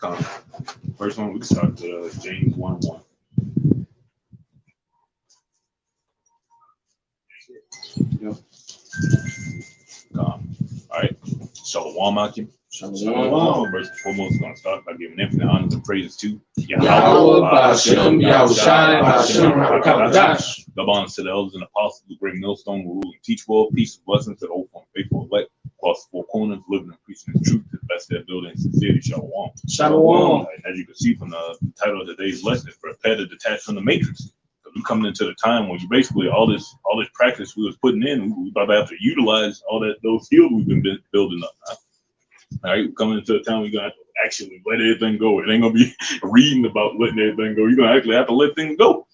First one, we can start with James 1:1. Yep. All right. Shalom, Akim. Shalom. First and foremost, going to start by giving infinite honors and praises to Yahweh, Ba'ashem, Yahushai, Ba'ashem, Rakabadash. The bonds to the elders and apostles, the great millstone, will rule and teach world, peace and blessings to the old and faithful elect, across the four corners, living and preaching the truth to the best of their building and sincerity. Shalom. Shalom. As you can see from the title of today's lesson, it's prepare to detach from the matrix. We coming into the time where you basically all this practice we was putting in, we about to have to utilize all those skills we've been building up. All right, coming into a time we're gonna have to actually let everything go. It ain't gonna be reading about letting everything go. You're gonna actually have to let things go. All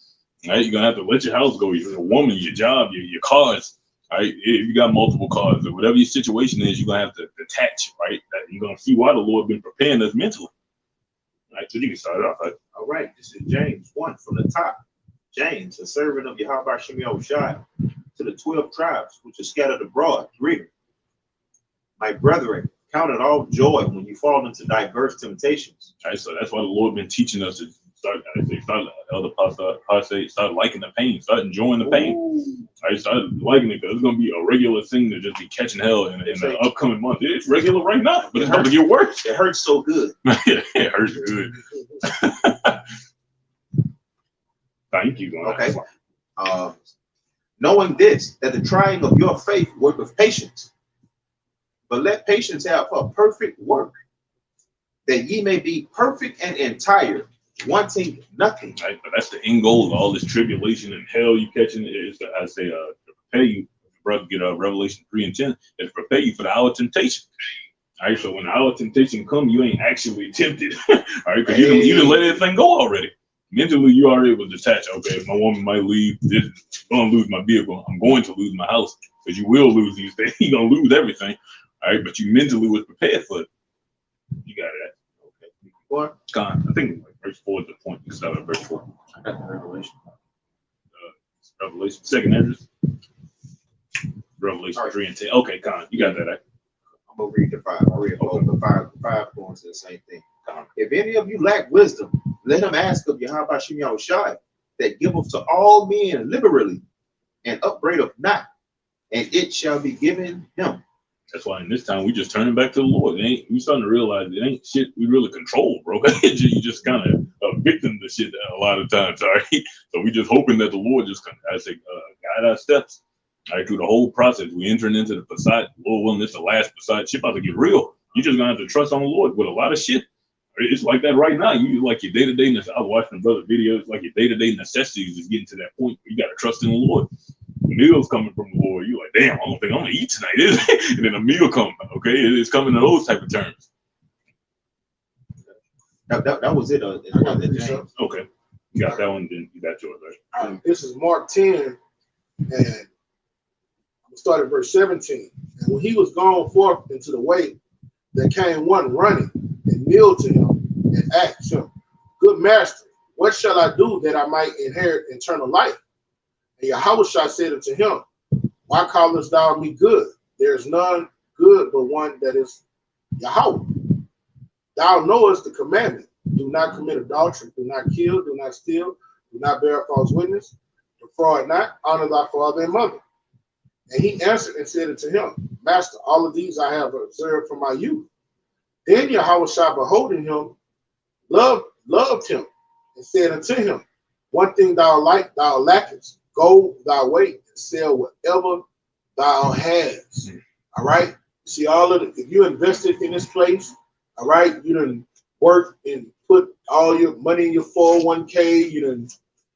right, you're gonna have to let your house go, your woman, your job, your cars. All right, if you got multiple cars or whatever your situation is, you're gonna have to detach. Right, you're gonna see why the Lord been preparing us mentally. All right, so you can start it off. Right? All right, this is James 1 from the top. James, a servant of Yahweh Ba'ashem Yahushai, to the 12 tribes which are scattered abroad, greeting. My brethren, count it all joy when you fall into diverse temptations. All right, so that's why the Lord been teaching us to start Elder Pastor, start liking the pain, start enjoying the pain. All right, start liking it because it's gonna be a regular thing to just be catching hell in the upcoming month. It's regular right now, but it's gonna get worse. It hurts so good. It hurts good. Thank you. Okay. Knowing this, that the trying of your faith work with patience, but let patience have her perfect work, that ye may be perfect and entire, wanting nothing. Right, but that's the end goal of all this tribulation and hell you catching is to prepare you. Brother, get Revelation 3:10, is prepare you for the hour of temptation. All right, so when the hour of temptation come, you ain't actually tempted. All right, because you didn't let everything go already. Mentally, you already was detached. Okay, my woman might leave. I'm gonna lose my vehicle. I'm going to lose my house because you will lose these things. You're gonna lose everything. All right, but you mentally was prepared for it. You got that. Okay. What? I think verse 4 is the point. You start at verse 4. I got the Revelation. Revelation, second address. Revelation 3:10. Okay, you got that. Right? I'm gonna read the 5. I read both the 5 going to the same thing. If any of you lack wisdom, let him ask of Yahweh Ba'ashem Yahushai, that giveth to all men liberally, and upbraideth not, and it shall be given him. That's why in this time we just turning back to the Lord. We starting to realize it ain't shit we really control, bro. You just kind of a victim to shit a lot of times. All right, so we just hoping that the Lord just guide our steps. All right, through the whole process, we entering into the Passat. Lord willing, this the last Passat. Shit about to get real. You just gonna have to trust on the Lord with a lot of shit. It's like that right now. You like your day-to-day. I was watching brother videos. Like your day-to-day necessities is getting to that point where you got to trust in the Lord. The meal's coming from the Lord. You're like, damn, I don't think I'm gonna eat tonight, is it? And then a meal comes. Okay, it's coming in those type of terms. That was it. James. Okay, you got that one. Then you got yours, right? This is Mark 10, and I'm start at verse 17. And when he was gone forth into the way, there came one running and kneeled to him and asked him, Good master, what shall I do that I might inherit eternal life? And Yahushua said unto him, Why callest thou me good? There is none good but one, that is Yahweh. Thou knowest the commandment. Do not commit adultery, do not kill, do not steal, do not bear false witness, defraud not, honor thy father and mother. And he answered and said unto him, Master, all of these I have observed from my youth. Then Yahushua, beholding him, loved him, and said unto him, One thing thou lackest, go thy way and sell whatever thou hast. All right. See, all of if you invested in this place, all right, you done work and put all your money in your 401k, you done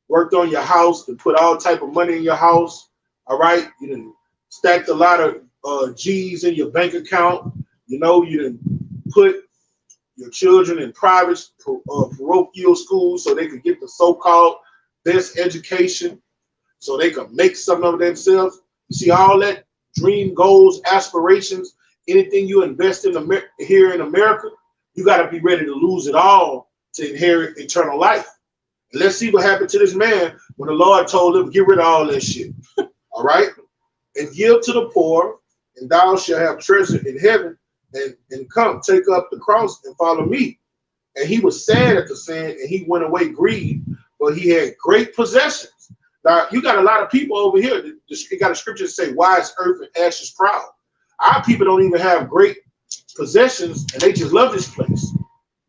worked on your house to put all type of money in your house. All right, you done stacked a lot of G's in your bank account. You know, you done put your children in private parochial schools so they could get the so-called best education, so they could make something of themselves. You see, all that dream, goals, aspirations, anything you invest in here in America, you got to be ready to lose it all to inherit eternal life. And let's see what happened to this man when the Lord told him, get rid of all that shit. All right? And give to the poor, and thou shalt have treasure in heaven, and come, take up the cross and follow me. and he was sad at the sin, and he went away grieved, but he had great possessions. Now, you got a lot of people over here, you got a scripture to say, why is earth and ashes proud? Our people don't even have great possessions, and they just love this place.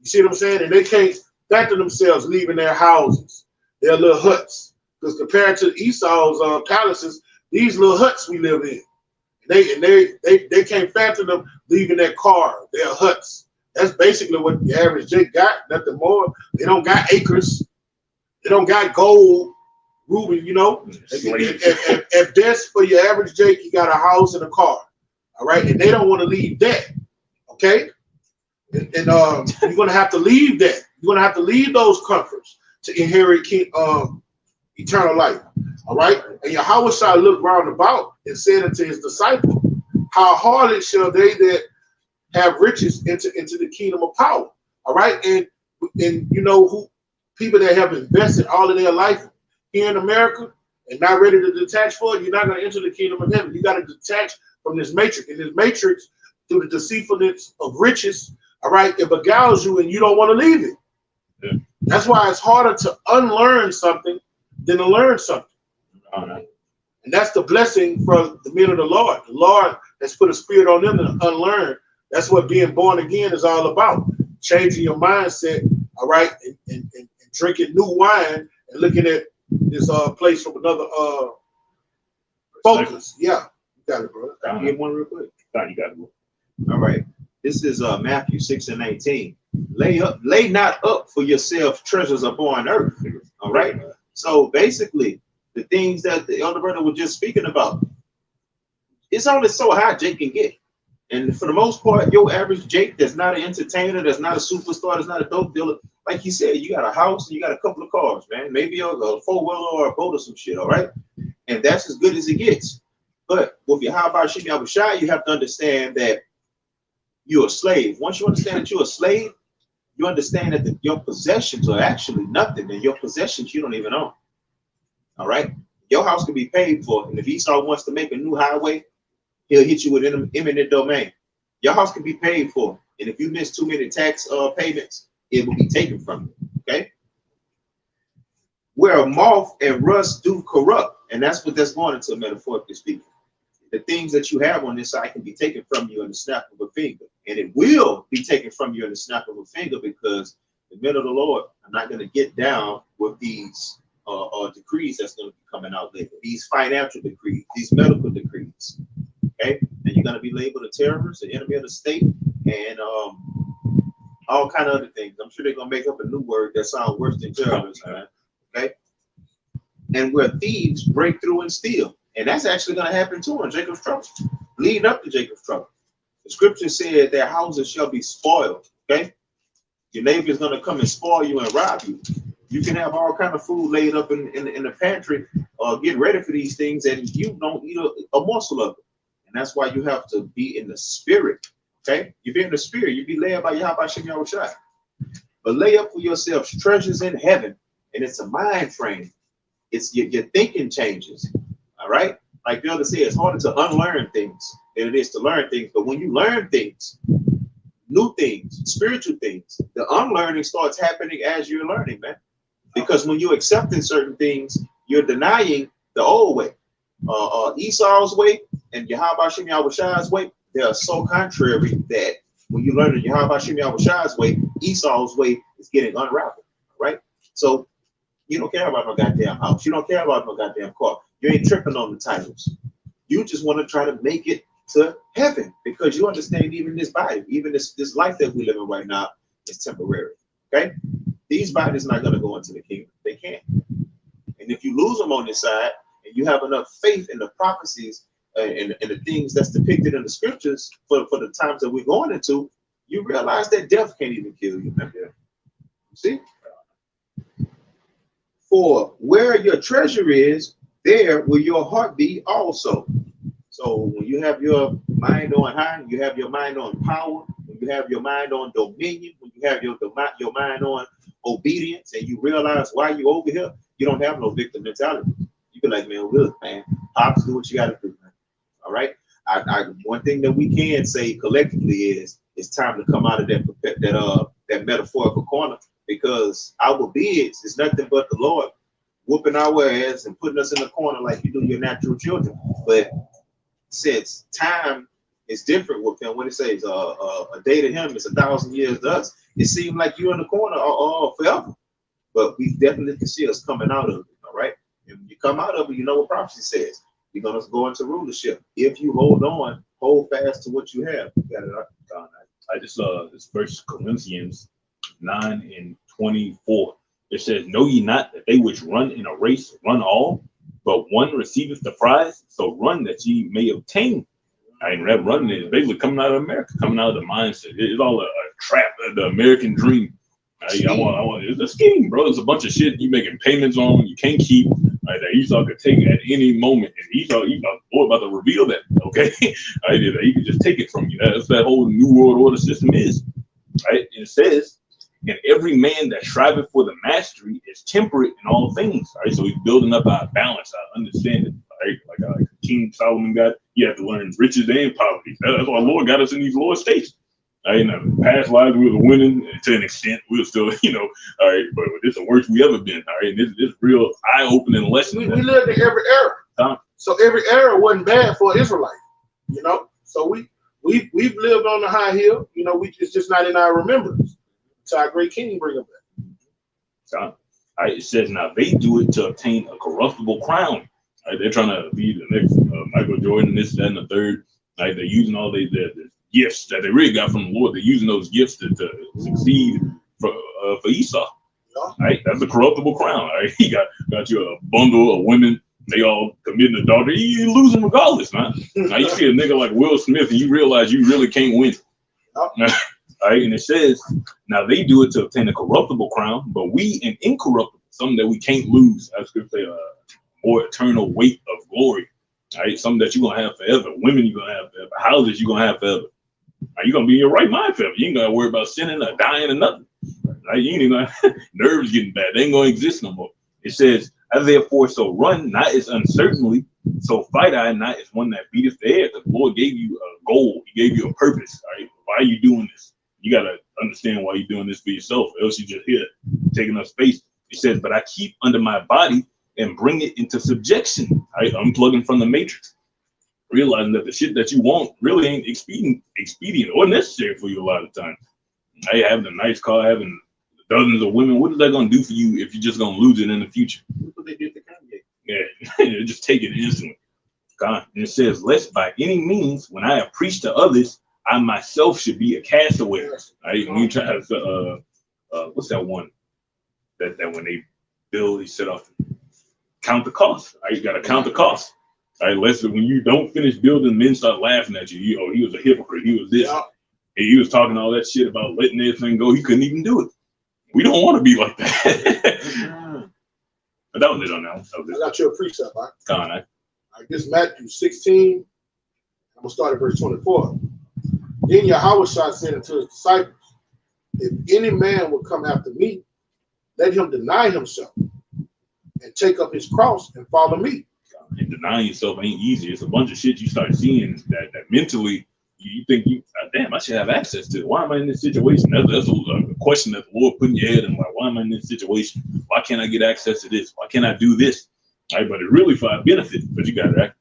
You see what I'm saying? And they can't fathom themselves leaving their houses, their little huts. Because compared to Esau's palaces, these little huts we live in, they can't fathom them leaving their car, their huts. That's basically what the average Jake got, nothing more. They don't got acres. They don't got gold, ruby, you know. If that's for your average Jake, you got a house and a car, all right? And they don't want to leave that, okay? And you're going to have to leave that. You're going to have to leave those comforts to inherit eternal life, all right? And Yahweh looked round about and said unto his disciple, how hardly shall they that have riches into the kingdom of power, all right? And you know who people that have invested all of their life here in America and not ready to detach for it, you're not going to enter the kingdom of heaven. You got to detach from this matrix. And this matrix, through the deceitfulness of riches, all right, it beguiles you and you don't want to leave it. Yeah. That's why it's harder to unlearn something than to learn something. Right. And that's the blessing for the men of the Lord. The Lord has put a spirit on them to unlearn. That's what being born again is all about. Changing your mindset, all right, and drinking new wine and looking at this place from another focus. Yeah, you got it, bro. I'll get one real quick. No, you got it. All right. This is Matthew 6:19. Lay not up for yourself treasures upon earth. All right. So basically, the things that the elder brother was just speaking about, it's only so high Jake can get. And for the most part, your average Jake that's not an entertainer, that's not a superstar, that's not a dope dealer, like you said, you got a house and you got a couple of cars, man. Maybe a four-wheeler or a boat or some shit, all right? And that's as good as it gets. But with your how about Shimmy Abushai, you have to understand that you're a slave. Once you understand that you're a slave, you understand that your possessions are actually nothing, and your possessions you don't even own. All right? Your house can be paid for, and if Esau wants to make a new highway, he'll hit you with an eminent domain. Your house can be paid for, and if you miss too many tax payments, it will be taken from you. Okay? Where moth and rust do corrupt, and that's what that's going into, metaphorically speaking. The things that you have on this side can be taken from you in the snap of a finger, and it will be taken from you in the snap of a finger, because the men of the Lord are not going to get down with these decrees that's going to be coming out later. These financial decrees, these medical decrees. Okay, and you're going to be labeled a terrorist, an enemy of the state, and all kind of other things. I'm sure they're going to make up a new word that sounds worse than terrorist, man. Okay, and where thieves break through and steal, and that's actually going to happen too in Jacob's trouble, leading up to Jacob's trouble. The scripture said their houses shall be spoiled. Okay, your neighbor is going to come and spoil you and rob you. You can have all kind of food laid up in the pantry, get ready for these things, and you don't eat a morsel of it. And that's why you have to be in the spirit. Okay, you be in the spirit. You be led by Yahweh Shem Yahushai. But lay up for yourselves treasures in heaven, and it's a mind frame. It's your thinking changes. All right, like the other said, it's harder to unlearn things than it is to learn things. But when you learn things, new things, spiritual things, the unlearning starts happening as you're learning, man. Because when you're accepting certain things, you're denying the old way. Esau's way and Yahweh Shem Yahushai's way, they are so contrary that when you learn the Yahweh Shem Yahushai's way, Esau's way is getting unraveled, right? So you don't care about no goddamn house. You don't care about no goddamn car. You ain't tripping on the titles. You just want to try to make it to heaven, because you understand even this body, even this life that we live in right now is temporary, okay? These bodies are not going to go into the kingdom. They can't. And if you lose them on this side, and you have enough faith in the prophecies and the things that's depicted in the scriptures for the times that we're going into, you realize that death can't even kill you. See? For where your treasure is, there will your heart be also. So when you have your mind on high, you have your mind on power, when you have your mind on dominion, when you have your mind on obedience, and you realize why you over here, you don't have no victim mentality. You be like, man, look, man, pops, do what you got to do, man. All right. I one thing that we can say collectively is it's time to come out of that that metaphorical corner, because our bids is nothing but the Lord whooping our ass and putting us in the corner like you do your natural children. But since time is different with him, when it says a day to him is 1,000 years to us, it seems like you're in the corner forever. But we definitely can see us coming out of it, all right? And when you come out of it, you know what prophecy says. You're going to go into rulership. If you hold fast to what you have. You got it, Don. I just saw this First Corinthians 9:24. It says, "Know ye not that they which run in a race run all, but one receiveth the prize? So run that ye may obtain." And that running is basically coming out of America, coming out of the mindset. It's all a trap, the American dream. I want, it's a scheme, bro. It's a bunch of shit you making payments on, you can't keep. That Esau could take at any moment, and Esau boy, about to reveal that. Okay, he could just take it from you. That's that whole New World Order system is. Right? It says, "And every man that striveth for the mastery is temperate in all things." Right, so he's building up our balance, our understanding. Right, like King Solomon got, you have to learn riches and poverty. That's why the Lord got us in these lower states. In the past lives, we were winning to an extent. We were still, all right, but this is the worst we ever been. All right, this real eye-opening lesson. We lived in every era, so every era wasn't bad for Israelite, So we've lived on the high hill, it's just not in our remembrance. So our great King bring them back. All right, it says, "Now they do it to obtain a corruptible crown." Right, they're trying to be the next Michael Jordan, this, that, and the third. Right, they're using all the gifts that they really got from the Lord. They're using those gifts to succeed for Esau. Right, that's a corruptible crown. Right, he got you a bundle of women. They all committing adultery. You losing regardless, man. Now you see a nigga like Will Smith, and you realize you really can't win. Right, and it says, "Now they do it to obtain a corruptible crown, but we an incorruptible, something that we can't lose." That's good to say, more eternal weight of glory. Right, something that you're gonna have forever. Women you're gonna have forever. Houses you're gonna have forever. You're gonna be in your right mind forever. You ain't gotta worry about sinning or dying or nothing. Right? You ain't gonna nerves getting bad. They ain't gonna exist no more. It says, "As therefore so run, not as uncertainly, so fight I not as one that beateth the air." The Lord gave you a goal. He gave you a purpose. Right? Why are you doing this? You gotta understand why you're doing this for yourself, or else you just here taking up space. It says, "But I keep under my body and bring it into subjection." Right? Unplugging from the matrix. Realizing that the shit that you want really ain't expedient or necessary for you a lot of times. Hey, having a nice car, having dozens of women, what is that going to do for you if you're just going to lose it in the future? Look what they did to Kanye. Yeah, just take it instantly. God. And it says, "Lest by any means, when I have preached to others, I myself should be a castaway." Right? When you try to, what's that one? That when they build, he set off, count the cost. Right? You got to count the cost. Right, lest when you don't finish building, men start laughing at you. He was a hypocrite. He was this. Yeah. He was talking all that shit about letting everything go. He couldn't even do it. We don't want to be like that. But that was it on that one. I got you a precept, right? I guess Matthew 16. I'm gonna start at verse 24. "Then Yahushua said unto his disciples, If any man will come after me, let him deny himself and take up his cross and follow me." And denying yourself ain't easy. It's a bunch of shit you start seeing that mentally you think damn, I should have access to it. Why am I in this situation? That's a question that the Lord put in your head, and like, why am I in this situation? Why can't I get access to this? Why can't I do this? Right, but it really for our benefit. But you got it right.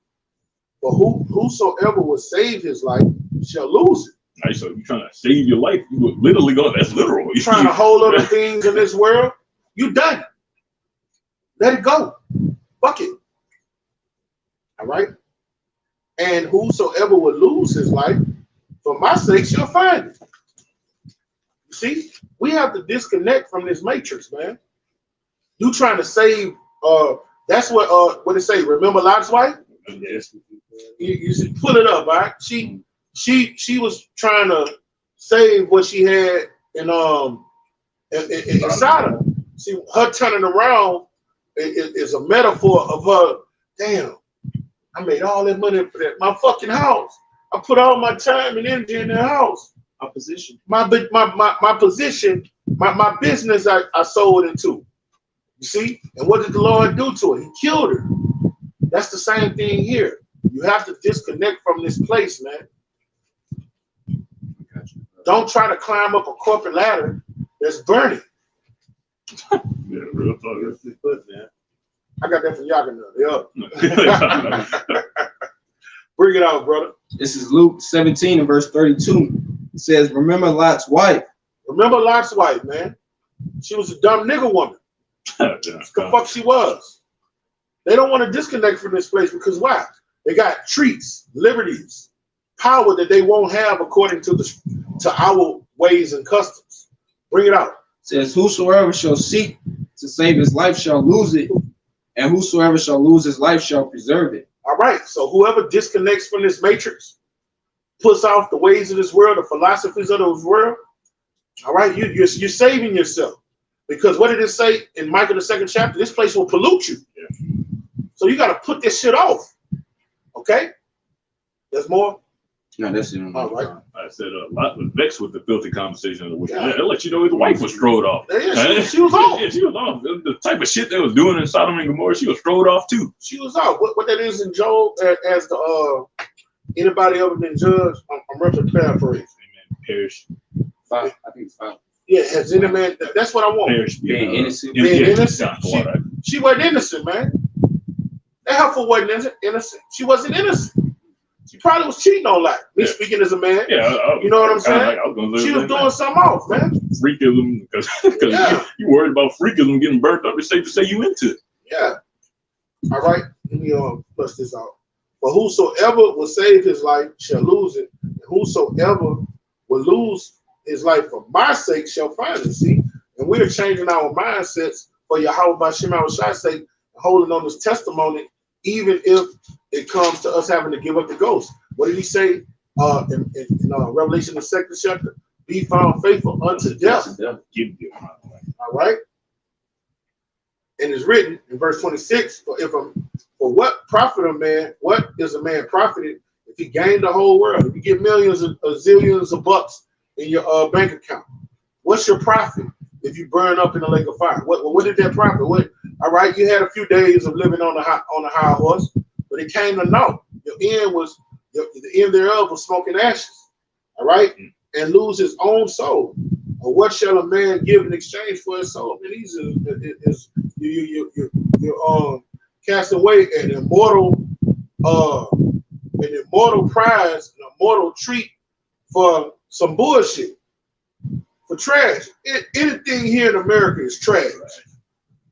But whosoever will save his life shall lose it. Right, so you're trying to save your life. You would literally go. That's literal. You're trying to hold other things in this world. You done. Let it go. Fuck it. All right. "And whosoever will lose his life, for my sake shall find it." You see, we have to disconnect from this matrix, man. You trying to save, that's what it say, remember Lot's wife? Yes. You should pull it up, right? She was trying to save what she had in Sodom. See, her turning around is a metaphor of her, damn, I made all that money for that. My fucking house. I put all my time and energy in the house. My position. My position, my business I sold into. You see? And what did the Lord do to her? He killed her. That's the same thing here. You have to disconnect from this place, man. Don't try to climb up a corporate ladder That's burning. Yeah, real talk. Beautifully put, man. I got that from Yaganah. Yeah. Bring it out, brother. This is Luke 17 and verse 32. It says, remember Lot's wife. Remember Lot's wife, man. She was a dumb nigga woman. The fuck she was. They don't want to disconnect from this place because why? They got treats, liberties, power that they won't have according to our ways and customs. Bring it out. It says, whosoever shall seek to save his life shall lose it, and whosoever shall lose his life shall preserve it. All right. So whoever disconnects from this matrix, puts off the ways of this world, the philosophies of this world. All right, you're saving yourself. Because what did it say in Micah the 2nd chapter? This place will pollute you. Yeah. So you got to put this shit off. Okay? There's more? No, that's it. All right. I said Lot was vexed with the filthy conversation of the wicked. It let you know his wife was strode off. Yeah, she was off. Yeah, she was off. The type of shit they was doing in Sodom and Gomorrah, she was strode off too. She was off. What that is in Job as the anybody ever been judged? I'm roughly paraphrasing. Perish. 5. I think it's 5. Yeah, has any man? That's what I want. Perish. Being innocent. Being innocent. She wasn't innocent, man. That heifer wasn't innocent. She wasn't innocent. She probably was cheating on life. Me speaking as a man. Yeah, you know what I'm saying? She was doing something off, man. Freakism, because you worried about freakism getting burnt up. It's safe to say you into it. Yeah. All right. Let me flush this out. But whosoever will save his life shall lose it, and whosoever will lose his life for my sake shall find it. See, and we're changing our mindsets for Yahweh by Shema Shai's sake, holding on this testimony, even if it comes to us having to give up the ghost. What did he say in Revelation the 2nd chapter? Be found faithful unto death. All right. And it's written in verse 26, for what profit a man, what is a man profited if he gained the whole world? If you get millions of zillions of bucks in your bank account, what's your profit if you burn up in the lake of fire? What did that profit? All right, you had a few days of living on a high horse, but it came to naught. The end thereof was smoke and ashes. All right, and lose his own soul. Or what shall a man give in exchange for his soul? I mean, you're casting away an immortal prize, an immortal treat for some bullshit, for trash. Anything here in America is trash.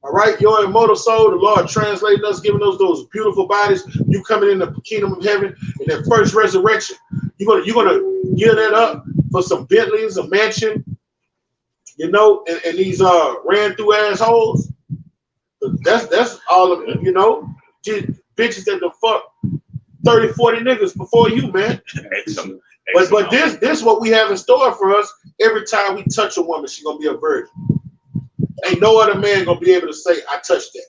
All right, your immortal soul, the Lord translating us, giving us those beautiful bodies. You coming in the kingdom of heaven in that first resurrection. You're gonna give that up for some Bentleys, a mansion, and these ran through assholes. That's all of it, bitches that the fuck 30, 40 niggas before you, man. But this what we have in store for us. Every time we touch a woman, she's gonna be a virgin. Ain't no other man gonna be able to say, I touched that.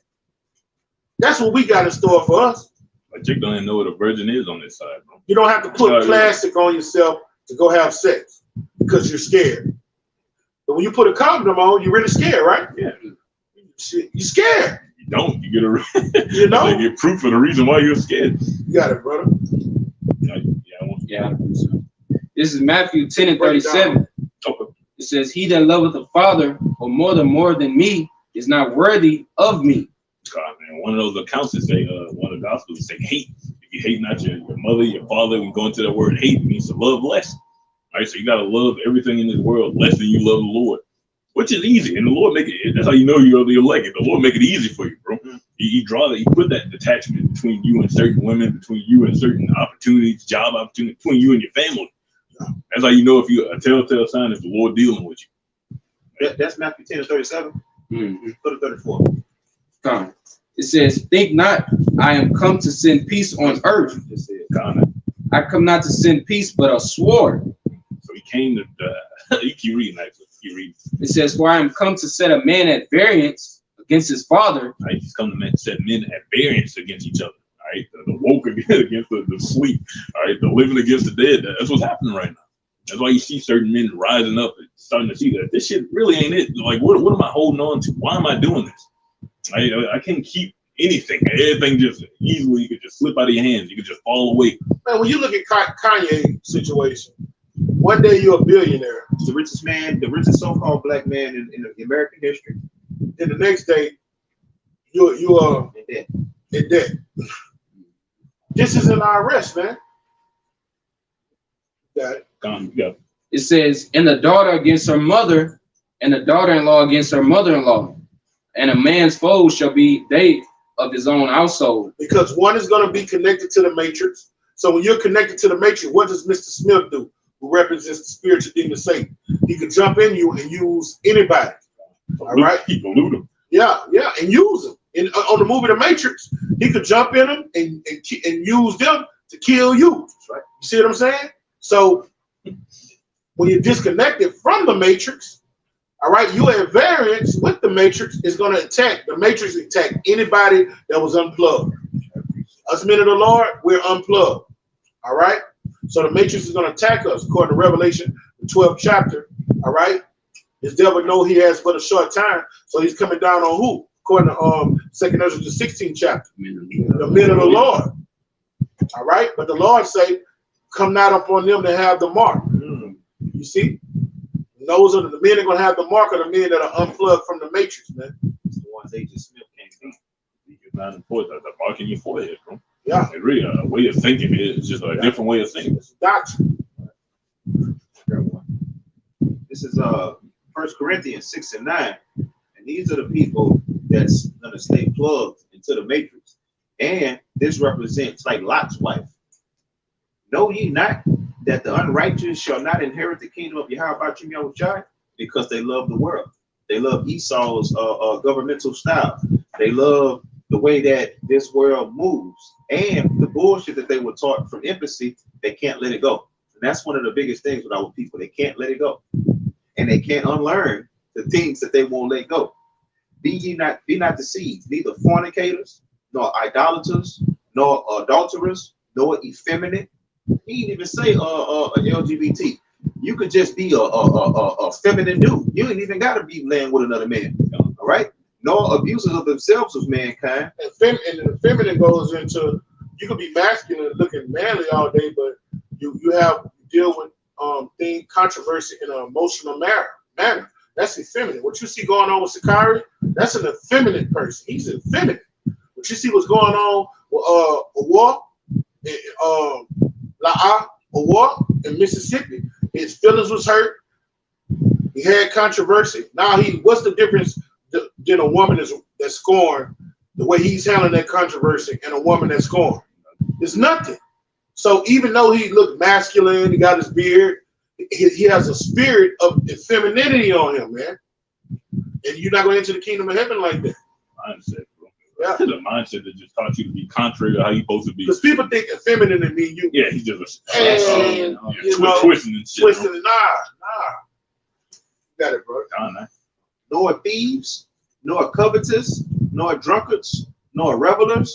That's what we got in store for us. A chick don't even know what a virgin is on this side, bro. You don't have to put plastic on yourself to go have sex because you're scared. But when you put a condom on, you're really scared, right? Yeah. You're scared. You don't. You get you get proof of the reason why you're scared. You got it, brother. Yeah. This is Matthew 10 and 37. Okay. It says, he that loveth the Father or more than me is not worthy of me. God, man. One of those accounts that say, one of the gospels say hate. If you hate not your mother, your father, we go into that word hate, it means to love less. Right? So you got to love everything in this world less than you love the Lord, which is easy. And the Lord make it, that's how you know you're elected. The Lord make it easy for you, bro. He put that detachment between you and certain women, between you and certain opportunities, job opportunities, between you and your family. That's how you know if you're a telltale sign if the Lord dealing with you. That's Matthew 10 and 37. Go to 34. Come. It says, think not I am come to send peace on earth. I come not to send peace, but a sword. So he came to, you keep reading that. Keep reading. It says, for I am come to set a man at variance against his father. Right? He's come to set men at variance against each other. All right? The woke against the sleep. All right? The living against the dead. That's what's happening right now. That's why you see certain men rising up and starting to see that this shit really ain't it. Like, what am I holding on to? Why am I doing this? I can't keep anything. Everything just easily, you could just slip out of your hands. You could just fall away. Man, when you look at Kanye's situation, One day you're a billionaire. The richest man, the richest so-called black man in American history. Then the next day, you are And then, in debt. This is an IRS, man. Got it. Yeah. It says, and the daughter against her mother, and the daughter-in-law against her mother-in-law, and a man's foes shall be they of his own household. Because one is going to be connected to the matrix. So when you're connected to the matrix, what does Mr. Smith do, who represents the spiritual demon Satan? He could jump in you and use anybody. All right? He can loot them. Yeah, and use them. On the movie The Matrix, he could jump in them and use them to kill you. right? You see what I'm saying? So when you're disconnected from the matrix, all right, you at variance with the matrix is going to attack. The matrix attack anybody that was unplugged. Us men of the Lord, we're unplugged. All right? So the matrix is going to attack us, according to Revelation, the 12th chapter. All right? This devil know he has but a short time, so he's coming down on who? According to 2nd Ezra, the 16th chapter. The men of the Lord. All right? But the Lord say, come not upon them that have the mark. You see? Those are the men that are going to have the mark of the men that are unplugged from the matrix, man. It's the ones Agent Smith can't beat. The mark in your forehead, bro. Yeah. It really a way of thinking. It's just a different way of thinking. It's doctrine. This is 1 Corinthians 6 and 9. And these are the people that's going to stay plugged into the matrix. And this represents like Lot's wife. Know ye not that the unrighteous shall not inherit the kingdom of Yahweh because they love the world. They love Esau's governmental style. They love the way that this world moves and the bullshit that they were taught from infancy. They can't let it go. And that's one of the biggest things with our people. They can't let it go. And they can't unlearn the things that they won't let go. Be not deceived, neither fornicators, nor idolaters, nor adulterers, nor effeminate. He didn't even say LGBT. You could just be a feminine dude. You ain't even got to be laying with another man. All right? Nor abusers of themselves of mankind. And the feminine goes into, you could be masculine looking manly all day, but you deal with controversy in an emotional manner. That's effeminate. What you see going on with Sakari, that's an effeminate person. He's effeminate. What you see what's going on with Awar, Awar in Mississippi, his feelings was hurt. He had controversy. Now what's the difference than a woman that's scorned, the way he's handling that controversy, and a woman that's scorned? It's nothing. So even though he looked masculine, he got his beard, he has a spirit of femininity on him, man. And you're not going to enter the kingdom of heaven like that. Mindset, bro. Yeah. The mindset that just taught you to be contrary to how you're supposed to be. Because people think effeminate mean you. Yeah, he's just twisting and shit. Twisting it. Nah. You got it, bro. Nor thieves, nor covetous, nor drunkards, nor revelers,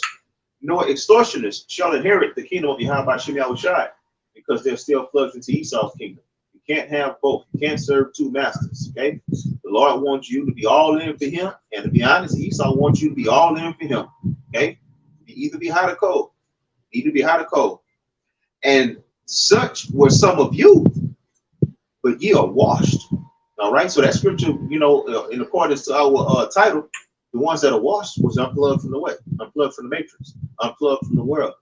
nor extortioners shall inherit the kingdom of Yahweh Shai, because they're still plugged into Esau's kingdom. You can't have both. You can't serve two masters. Okay? The Lord wants you to be all in for him, and to be honest, Esau wants you to be all in for him. Okay? You either be hot or cold. Either be hot or cold. And such were some of you, but ye are washed. All right, so that scripture, in accordance to our title, the ones that are washed was unplugged from the way, unplugged from the matrix, unplugged from the world.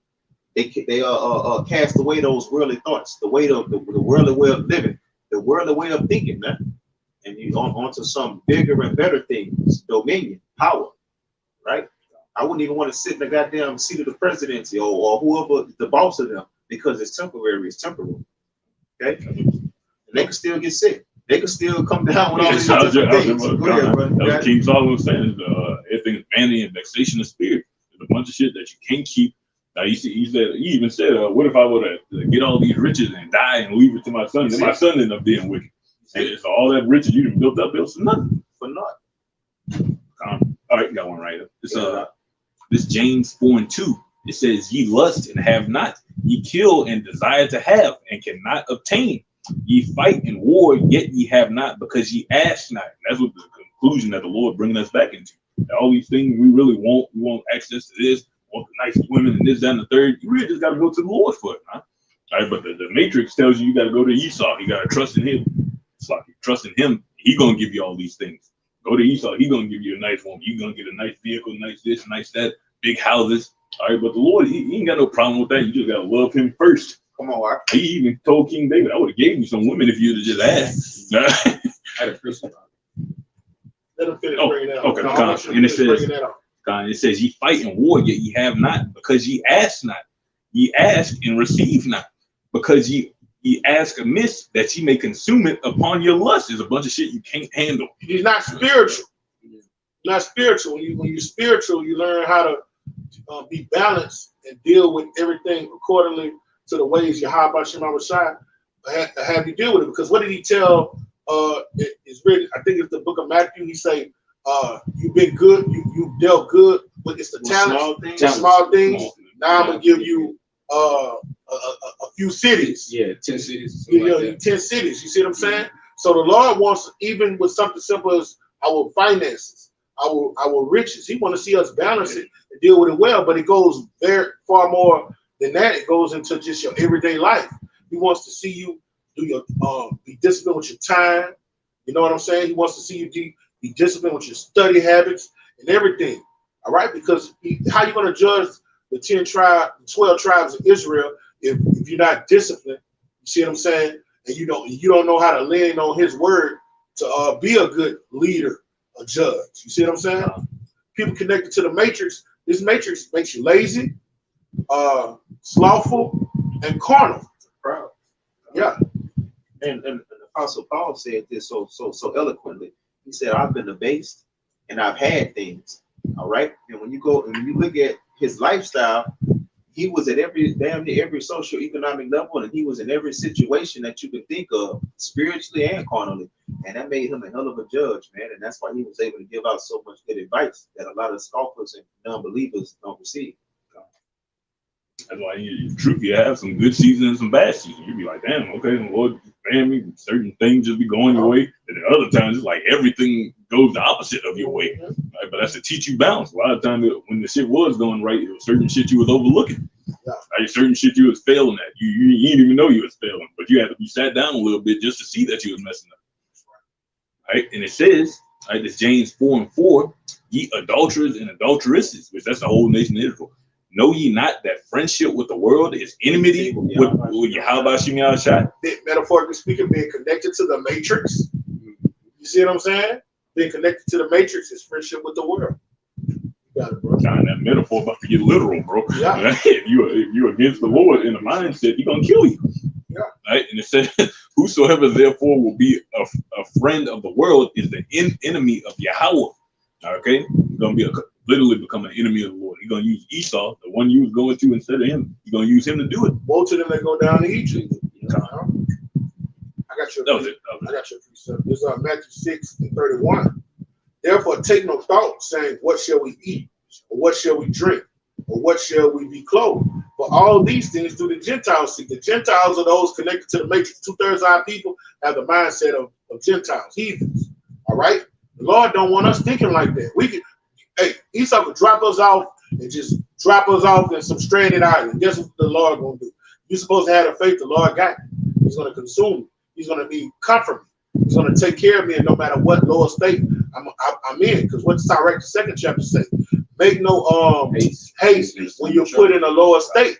They cast away those worldly thoughts, the worldly way of living, the worldly way of thinking, man, and you onto some bigger and better things, dominion, power, right? I wouldn't even want to sit in the goddamn seat of the presidency or whoever the boss of them, because it's temporary, it's temporal. Okay, and they can still get sick. They can still come down with all these different things. That's King Solomon saying, everything is vanity and vexation of spirit. There's a bunch of shit that you can't keep. He even said, what if I were to get all these riches and die and leave it to my son? Then my son ended up being wicked. And so all that riches you done built for nothing. For naught. All right, got one right up. It's this James 4:2. It says, ye lust and have not, ye kill and desire to have and cannot obtain. Ye fight and war, yet ye have not, because ye ask not. And that's what the conclusion that the Lord bringing us back into. All these things we really want. We want access to this, want the nice women and this, that, and the third. You really just got to go to the Lord for it, man. All right, but the Matrix tells you got to go to Esau. You got to trust in him. It's like you trust in him. He gonna give you all these things. Go to Esau. He gonna give you a nice woman. You gonna get a nice vehicle, nice this, nice that, big houses. All right, but the Lord, he ain't got no problem with that. You just gotta love him first. Come on, He even told King David, I would have gave you some women if you'd have just asked. I appreciate Let him finish Oh, bringing that okay, up. come. And it says- bringing that up. God, it says, ye fight in war, yet ye have not, because ye ask not. Ye ask and receive not, because ye ask amiss, that ye may consume it upon your lust. There's a bunch of shit you can't handle. He's not spiritual. Not spiritual. When you're spiritual, you learn how to be balanced and deal with everything accordingly to the ways Yahweh Shem Shai have you deal with it. Because what did he tell? It's written, I think it's the book of Matthew. He say, "You've been good. You dealt good with it's the talents, small things. Now I'm gonna give you a few cities. Yeah, 10 cities. You know, 10 cities. You see what I'm saying? So the Lord wants, even with something simple as our finances, our riches, he want to see us balance it and deal with it well. But it goes very far more than that. It goes into just your everyday life. He wants to see you do your be disciplined with your time. You know what I'm saying? He wants to see you be disciplined with your study habits and everything. All right, because how you going to judge the 12 tribes of Israel if you're not disciplined? You see what I'm saying? And you don't know how to lean on his word to be a good leader, a judge. You see what I'm saying? People connected to the matrix. This matrix makes you lazy, slothful, and carnal. proud. Yeah. And Apostle Paul said this so eloquently. He said, I've been abased and I've had things. All right. And when you look at his lifestyle, he was at damn near every social economic level, and he was in every situation that you could think of, spiritually and carnally. And that made him a hell of a judge, man. And that's why he was able to give out so much good advice that a lot of scoffers and non-believers don't receive. That's why you have some good seasons and some bad seasons. You be like, damn, okay, the Lord ran me. Certain things just be going your way, and then other times it's like everything goes the opposite of your way. Right? But that's to teach you balance. A lot of times when the shit was going right, it was certain shit you was overlooking. Right? Certain shit you was failing at. You didn't even know you was failing, but you had to be sat down a little bit just to see that you was messing up. Right? And it says, right, it's James 4:4, ye adulterers and adulteresses, which that's the whole nation of Israel. Know ye not that friendship with the world is enmity with Yahweh Shem Shai? Metaphorically speaking, being connected to the matrix. You see what I'm saying? Being connected to the matrix is friendship with the world. You got it, bro. God, that metaphor about to get literal, bro. Yeah. If you against the Lord in the mindset, He's gonna kill you. Yeah. Right? And it says, whosoever therefore will be a friend of the world is the enemy of Yahweh. Okay? He's gonna be literally become an enemy of the Lord. He's gonna use Esau, the one you was going to instead of him. He's gonna use him to do it. Woe to them that go down to Egypt. I got your That was it. I got your precept. This is Matthew 6:31. Therefore, take no thought, saying, what shall we eat? Or what shall we drink? Or what shall we be clothed? For all these things do the Gentiles seek. The Gentiles are those connected to the matrix. 2/3 of our people have the mindset of Gentiles, heathens. All right? The Lord don't want us thinking like that. Esau could drop us off and just drop us off in some stranded island. Guess what the Lord gonna do? You're supposed to have the faith the Lord got. He's gonna consume me. He's gonna be comfort me. He's gonna take care of me, and no matter what lower state I'm in. Because what Sirach the 2nd chapter say? Make no haste when you're put in a lower state.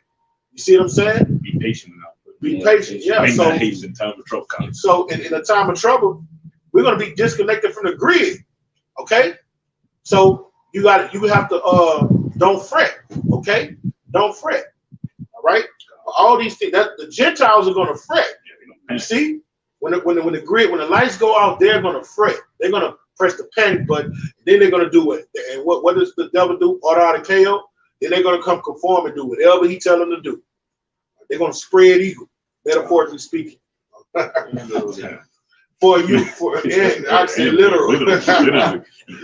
You see what I'm saying? Be patient enough. Be patient. Yeah. Make So not haste in time of trouble. So in a time of trouble, we're gonna be disconnected from the grid. Okay. So you have to don't fret, okay? Don't fret. All right? All these things that the Gentiles are gonna fret. You see? When the lights go out, they're gonna fret. They're gonna press the panic button, then they're gonna do it. And what does the devil do? Order out of KO, then they're gonna come conform and do whatever he tell them to do. They're gonna spread eagle, metaphorically speaking. I say literal.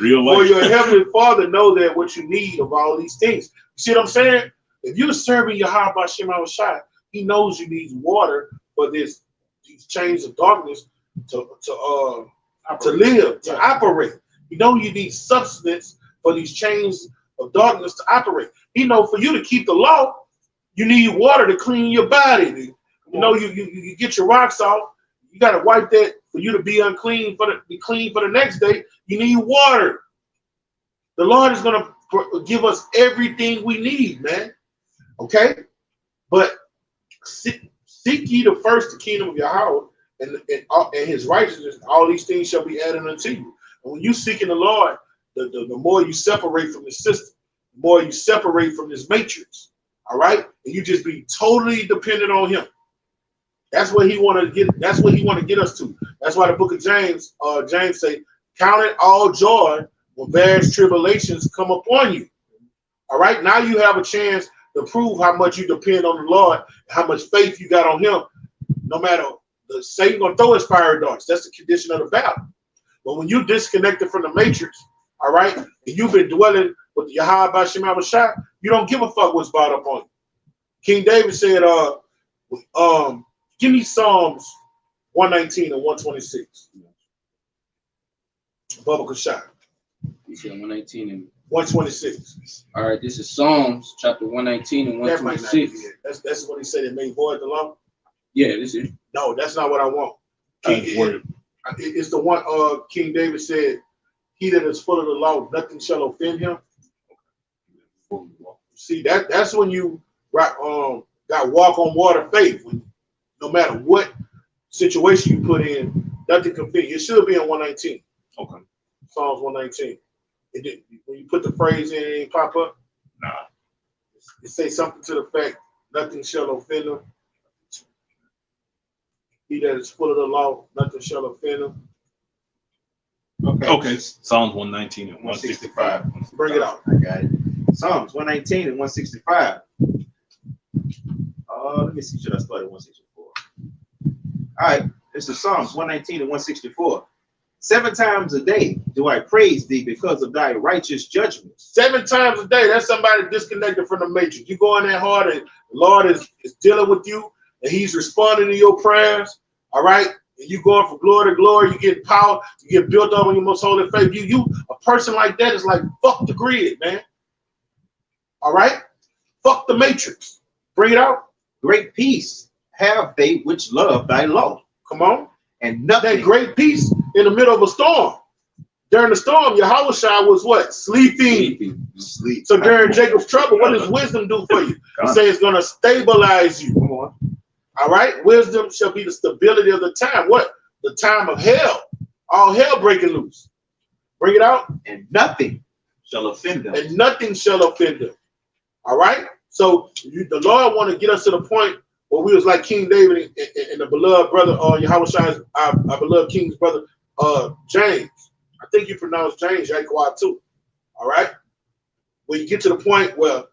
Real life. For your heavenly Father know that what you need of all these things. You see what I'm saying? If you're serving Yahweh Shem Shai, He knows you need water for these chains of darkness to live, to operate. You know you need substance for these chains of darkness to operate. He know for you to keep the law, you need water to clean your body. You know, you get your rocks off. You got to wipe that for you to be unclean, be clean for the next day. You need water. The Lord is going to give us everything we need, man. Okay? But seek ye the first the kingdom of Yahweh and his righteousness, all these things shall be added unto you. And when you seek in the Lord, the more you separate from the system, the more you separate from this matrix. All right? And you just be totally dependent on him. That's what he want to get. That's what he want to get us to. That's why the book of James, James say, count it all joy when various tribulations come upon you. All right. Now you have a chance to prove how much you depend on the Lord, how much faith you got on him. No matter Satan gonna throw his fire darts. That's the condition of the battle. But when you disconnected from the matrix, all right, and you've been dwelling with the Yahweh B'Shem Shah, you don't give a fuck what's brought up on you. King David said, give me Psalms 119 and 126. Bubba Kashai. You said 119 and 126. all right. This is Psalms chapter 119 and 126. That's what he said. It may void the law. Yeah, this is. No, that's not what I want. It's the one King David said, he that is full of the law, nothing shall offend him. See, that's when you got walk on water faith. When no matter what situation you put in, nothing can fit. It should be in 119. Okay. Psalms 119. When you put the phrase in, it ain't pop up. Nah. It say something to the fact, nothing shall offend him. He that is full of the law, nothing shall offend him. Okay. Psalms 119 and 165. Bring it out. I got it. Psalms 119 and 165. Let me see. Should I start at 164? All right. This is Psalms 119 and 164. 7 times a day do I praise thee because of thy righteous judgments. 7 times a day. That's somebody disconnected from the matrix. You go in there hard and the Lord is dealing with you and he's responding to your prayers. All right. And you going from glory to glory. You get power. You get built up on your most holy faith. You a person like that is like, fuck the grid, man. All right. Fuck the matrix. Bring it out. Great peace have they which love thy law. Come on. And nothing. That great peace in the middle of a storm. During the storm, Yahweh was what? Sleeping. Sleep. So during Jacob's trouble, what does wisdom do for you? He says it's going to stabilize you. Come on. All right? Wisdom shall be the stability of the time. What? The time of hell. All hell breaking loose. Bring it out. And nothing shall offend them. And nothing shall offend them. All right? So the Lord want to get us to the point where we was like King David and the beloved brother, Yahweh our beloved King's brother, James. I think you pronounce James Yaquah too. All right? When you get to the point where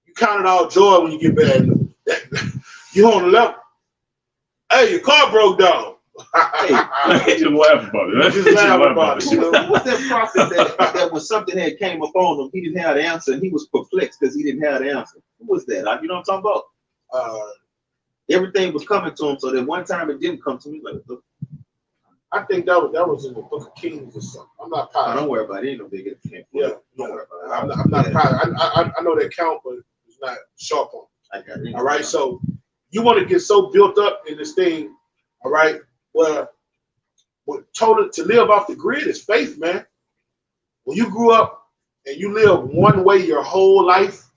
you count it all joy when you get bad news. You on the level. Hey, your car broke down. Hey, just laugh about it. Just laugh about it. Who was that prophet that when something had came upon him, he didn't have the answer and he was perplexed because he didn't have the answer? Who was that? You know what I'm talking about? Everything was coming to him, so that one time it didn't come to me. Like, look, I think that was in the Book of Kings or something. I'm not positive. don't worry about it. Ain't no big thing. Yeah, Don't worry about it. I'm not positive. I know that count, but it's not sharp on. I got it. All right, so you want to get so built up in this thing, all right? Well, to live off the grid is faith, man. When you grew up and you live one way your whole life,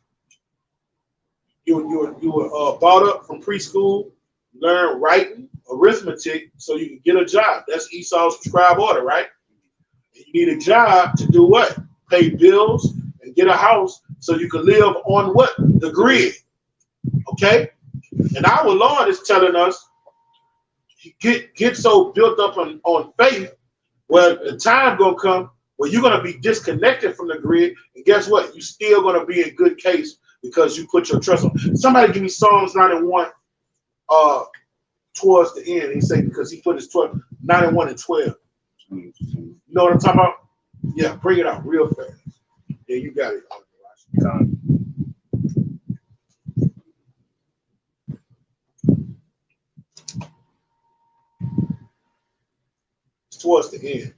you were brought up from preschool, learn writing, arithmetic, so you can get a job. That's Esau's prescribed order, right? And you need a job to do what? Pay bills and get a house so you can live on what? The grid. Okay? And our Lord is telling us, get so built up on faith, where the time gonna come where you're gonna be disconnected from the grid, and guess what? You're still gonna be in good case because you put your trust on. Somebody give me Psalms 91 towards the end. He said because he put his 91 and 12. You know what I'm talking about? Yeah, bring it out real fast. Yeah, you got it. It's towards the end.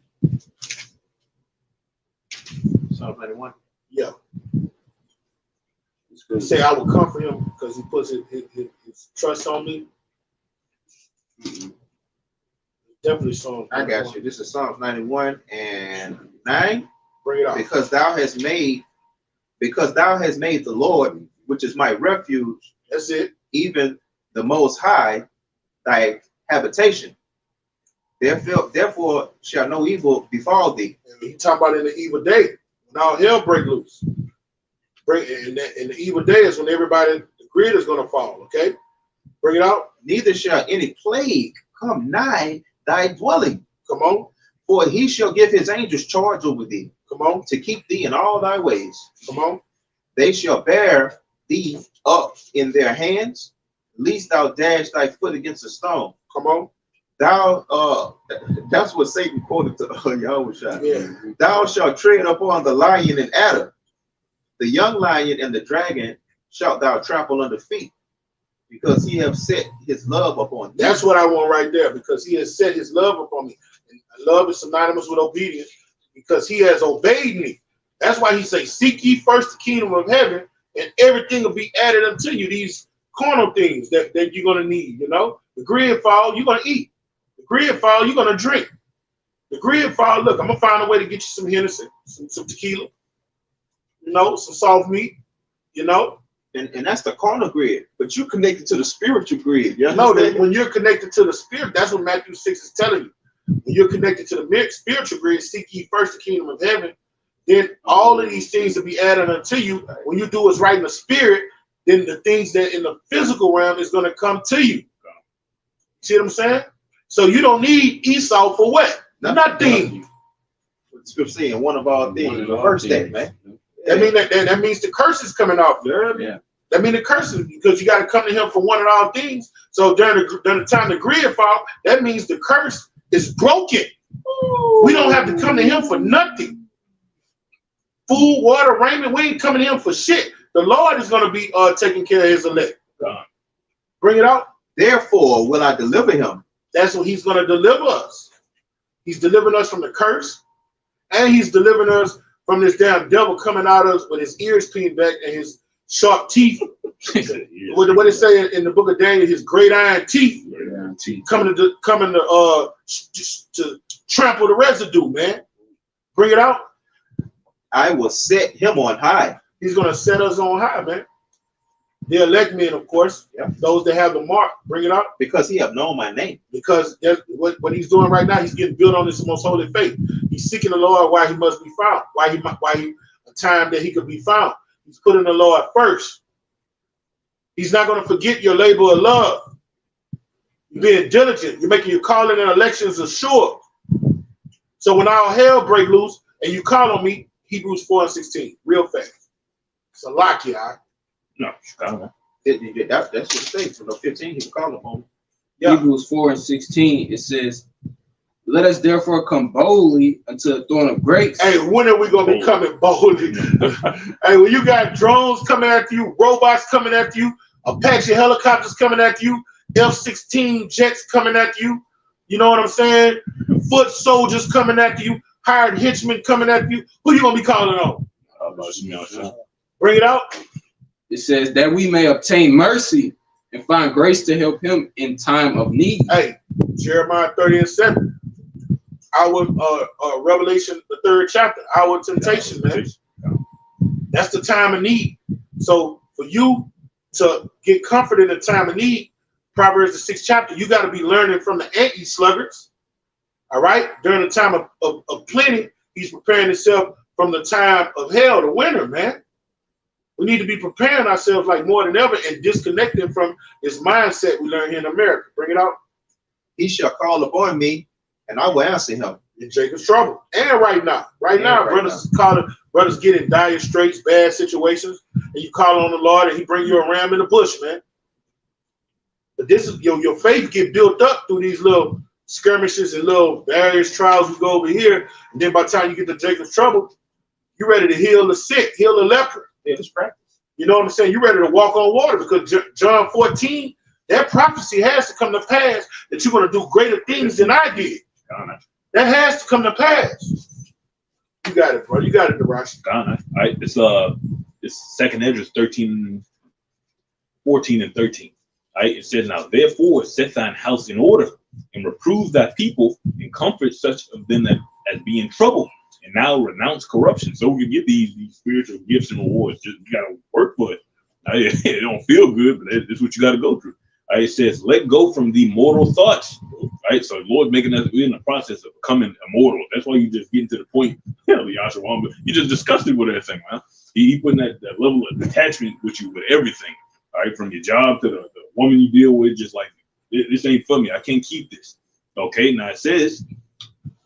Psalm 91. Yeah. He say I will comfort him because he puts his trust on me. Definitely Psalms. I got you. This is Psalms 91 and 9. Bring it out. Because thou hast made the Lord, which is my refuge, That's it. even the Most High, thy habitation. Therefore shall no evil befall thee. And he talking about in the evil day, when all hell break loose. In the evil day is when the grid is going to fall, okay? Bring it out. Neither shall any plague come nigh thy dwelling. Come on. For he shall give his angels charge over thee. Come on. To keep thee in all thy ways. Come on. They shall bear thee up in their hands, lest thou dash thy foot against a stone. Come on. That's what Satan quoted to Yahweh. Yeah. Thou shalt tread upon the lion and adder, the young lion and the dragon shalt thou trample under feet, because he have set his love upon thee. That's what I want right there, because he has set his love upon me. And love is synonymous with obedience, because he has obeyed me. That's why he says, seek ye first the kingdom of heaven, and everything will be added unto you. These carnal things that you're going to need, you know. The grid fall, you're going to eat. The grid fall, you're going to drink. The grid fall, look, I'm going to find a way to get you some Hennessy, some tequila, you know, some soft meat, you know. And that's the carnal grid, but you connected to the spiritual grid. You know understand? that when you're connected to the spirit, that's what Matthew 6 is telling you. When you're connected to the spiritual grid, seek ye first the kingdom of heaven, then all of these things will be added unto you. When you do what's right in the spirit, then the things that in the physical realm is going to come to you. See what I'm saying? So you don't need Esau for what? Nothing. Scripture saying one of all things. First day, man. That means the curse is coming off. Yeah. That means the curse is, because you got to come to him for one of all things. So during the time the grid fall, that means the curse is broken. We don't have to come to him for nothing. Food, water, raiment, we ain't coming to him for shit. The Lord is going to be taking care of his elect. Bring it out. Therefore will I deliver him. That's what he's going to deliver us. He's delivering us from the curse, and he's delivering us from this damn devil coming out of us with his ears peeled back and his sharp teeth. What it say in the book of Daniel, his great iron teeth, coming to trample the residue, man. Bring it out. I will set him on high. He's going to set us on high, man. The elect men, of course, those that have the mark. Time. Bring it out. Because he have known my name. Because what he's doing right now, he's getting built on this most holy faith. He's seeking the Lord while he must be found. Why a time that he could be found. He's putting the Lord first. He's not going to forget your labor of love. You're being diligent. You're making your calling and elections assured. So when all hell break loose and you call on me, Hebrews 4:16, real fast. It's a lock here. No, that's what it says. From the 15, he was calling upon me. Yeah. Hebrews 4:16, it says, let us therefore come boldly unto the throne of grace. Hey, when are we going to be coming boldly? Hey, when you got drones coming after you, robots coming after you, Apache helicopters coming after you, F-16 jets coming after you, you know what I'm saying? Foot soldiers coming after you, hired henchmen coming after you, who you going to be calling on? Bring it out. It says that we may obtain mercy and find grace to help him in time of need. Hey, Jeremiah 30:7. Our Revelation, the 3rd chapter, our temptation, man. That's the time of need. So for you to get comfort in the time of need, Proverbs the 6th chapter, you got to be learning from the anti-sluggards. All right? During the time of plenty, he's preparing himself from the time of hell, the winter, man. We need to be preparing ourselves like more than ever and disconnecting from this mindset we learn here in America. Bring it out. He shall call upon me, and I will answer him. In Jacob's trouble. And right now, brothers get in dire straits, bad situations, and you call on the Lord and he bring you a ram in the bush, man. But this is your faith get built up through these little skirmishes and little various trials we go over here. And then by the time you get to Jacob's trouble, you're ready to heal the sick, heal the leper. Yeah, it's practice. You know what I'm saying? You're ready to walk on water because John 14, that prophecy has to come to pass that you're going to do greater things than I did. That has to come to pass. You got it, bro. You got it, Darash. It's 2nd Esdras 14 and 13. It says, now therefore set thine house in order, and reprove thy people, and comfort such of them as be in trouble, and now renounce corruption. So we can get these spiritual gifts and rewards. Just you gotta work for it. It don't feel good, but it's what you gotta go through. It says, let go from the mortal thoughts. Right? So the Lord making us, we're in the process of becoming immortal. That's why you just getting to the point, Yahshua, but you just disgusted with everything, man. He putting that level of detachment with you with everything. All right, from your job to the woman you deal with, just like this ain't for me. I can't keep this. Okay, now it says,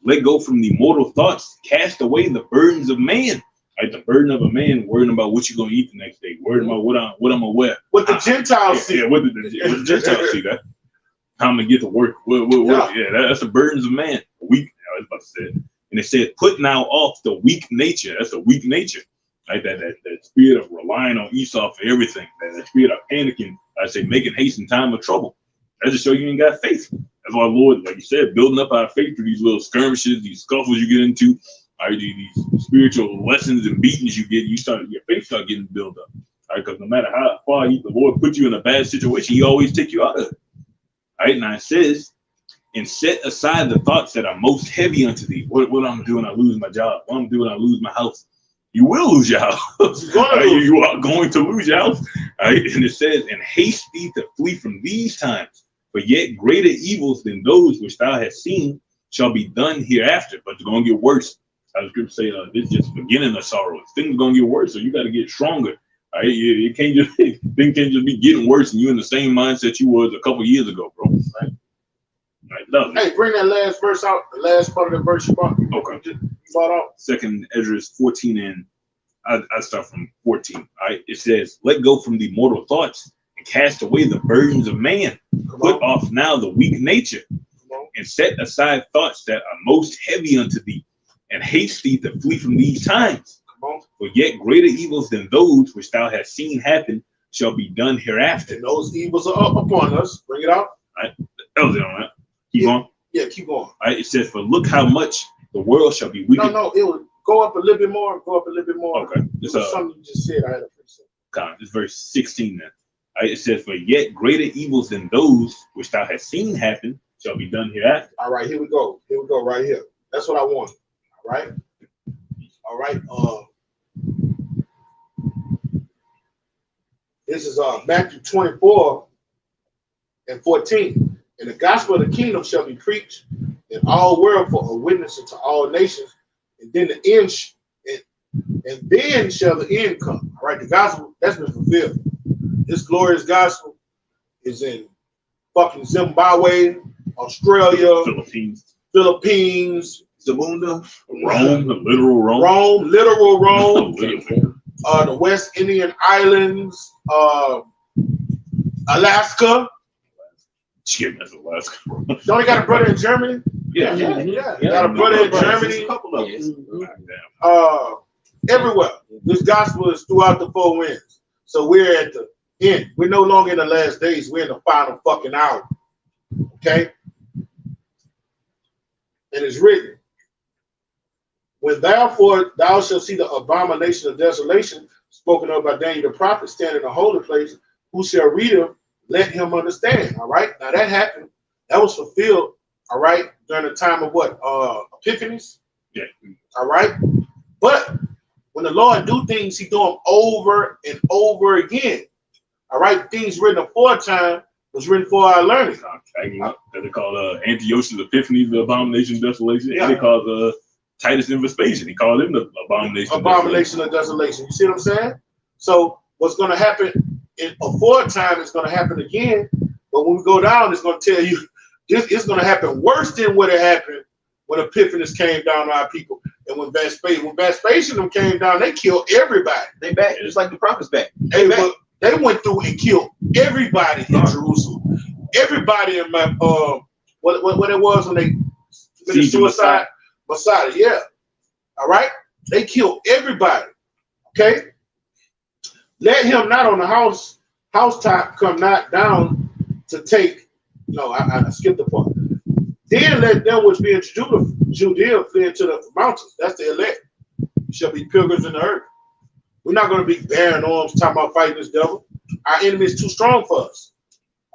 let go from the mortal thoughts, cast away the burdens of man. Right, the burden of a man worrying about what you're gonna eat the next day, worrying about what I'm gonna wear. What the Gentiles see. Yeah, what the Gentiles see that. How I'm gonna get to work. That's the burdens of man. Weak. I was about to say it. And it said, put now off the weak nature. That's the weak nature. Right? That spirit of relying on Esau for everything. That spirit of panicking. I say making haste in time of trouble. That just show you ain't got faith. That's why Lord, like you said, building up our faith through these little skirmishes, these scuffles you get into, these spiritual lessons and beatings you get, your faith start getting built up. All right, because no matter how far the Lord put you in a bad situation, He always take you out of it. All right, now it says, and set aside the thoughts that are most heavy unto thee. What I'm doing, I lose my job. What I'm doing, I lose my house. You will lose your house. You are going to lose your house. All right, and it says, and haste thee to flee from these times, for yet greater evils than those which thou hast seen shall be done hereafter. But they're going to get worse. As the scripture say, this is just the beginning of sorrows. Things are going to get worse, so you got to get stronger. All right, it can't just things can't just be getting worse, and you in the same mindset you was a couple years ago, bro. Right? Hey, bring that last verse out. The last part of the verse you brought. Okay. You brought out. Second Ezra 14, and I start from 14. All right, it says, "Let go from the mortal thoughts and cast away the burdens of man. Put off now the weak nature, and set aside thoughts that are most heavy unto thee, and haste thee to flee from these times. For yet greater evils than those which thou hast seen happen shall be done hereafter." And those evils are up upon us. Bring it out. All right, that was it on that. Keep going. Yeah, keep going. All right, it says, "For look how much the world shall be wicked." No, it would go up a little bit more. Go up a little bit more. Okay, this is something you just said. I had a precept. This verse 16 then. All right, it says, "For yet greater evils than those which thou hast seen happen shall be done hereafter." All right, here we go. Here we go. Right here. That's what I want. All right. All right. This is Matthew 24 and 14. And the gospel of the kingdom shall be preached in all world for a witness unto all nations, and then the end, and then shall the end come. All right, the gospel that's been fulfilled. This glorious gospel is in fucking Zimbabwe, Australia, Philippines, Zamunda, Rome, literal Rome, the West Indian Islands, Alaska. Shit, that's Alaska. Don't they got a brother in Germany? Yeah. Got a brother in Germany. A couple of them. Everywhere. This gospel is throughout the four winds. So we're at the end. We're no longer in the last days. We're in the final fucking hour. Okay? And it's written, when therefore thou shalt see the abomination of desolation spoken of by Daniel the prophet stand in the holy place, who shall read him, let him understand. All right. Now that happened. That was fulfilled. All right. During the time of what? Epiphanies. Yeah. All right. But when the Lord do things, He do them over and over again. All right. Things written aforetime was written for our learning. They call Antiochus Epiphanes the abomination of desolation. Yeah. And they call Titus and Vespasian. He called him the abomination of desolation. You see what I'm saying? So what's going to happen in aforetime is going to happen again. But when we go down, it's going to tell you it's going to happen worse than what it happened when Epiphanes came down to our people. And when Vespasian came down, they killed everybody. They back, just like the prophets back. They went through and killed everybody in Jerusalem. Everybody in my what it was when they committed suicide. Messiah, yeah. All right. They killed everybody. Okay. Let him not on the housetop come not down to take. No, I skipped the part. Then let them which be in Judea flee into the mountains. That's the elect. Shall be pilgrims in the earth. We're not going to be bearing arms talking about fighting this devil. Our enemy is too strong for us.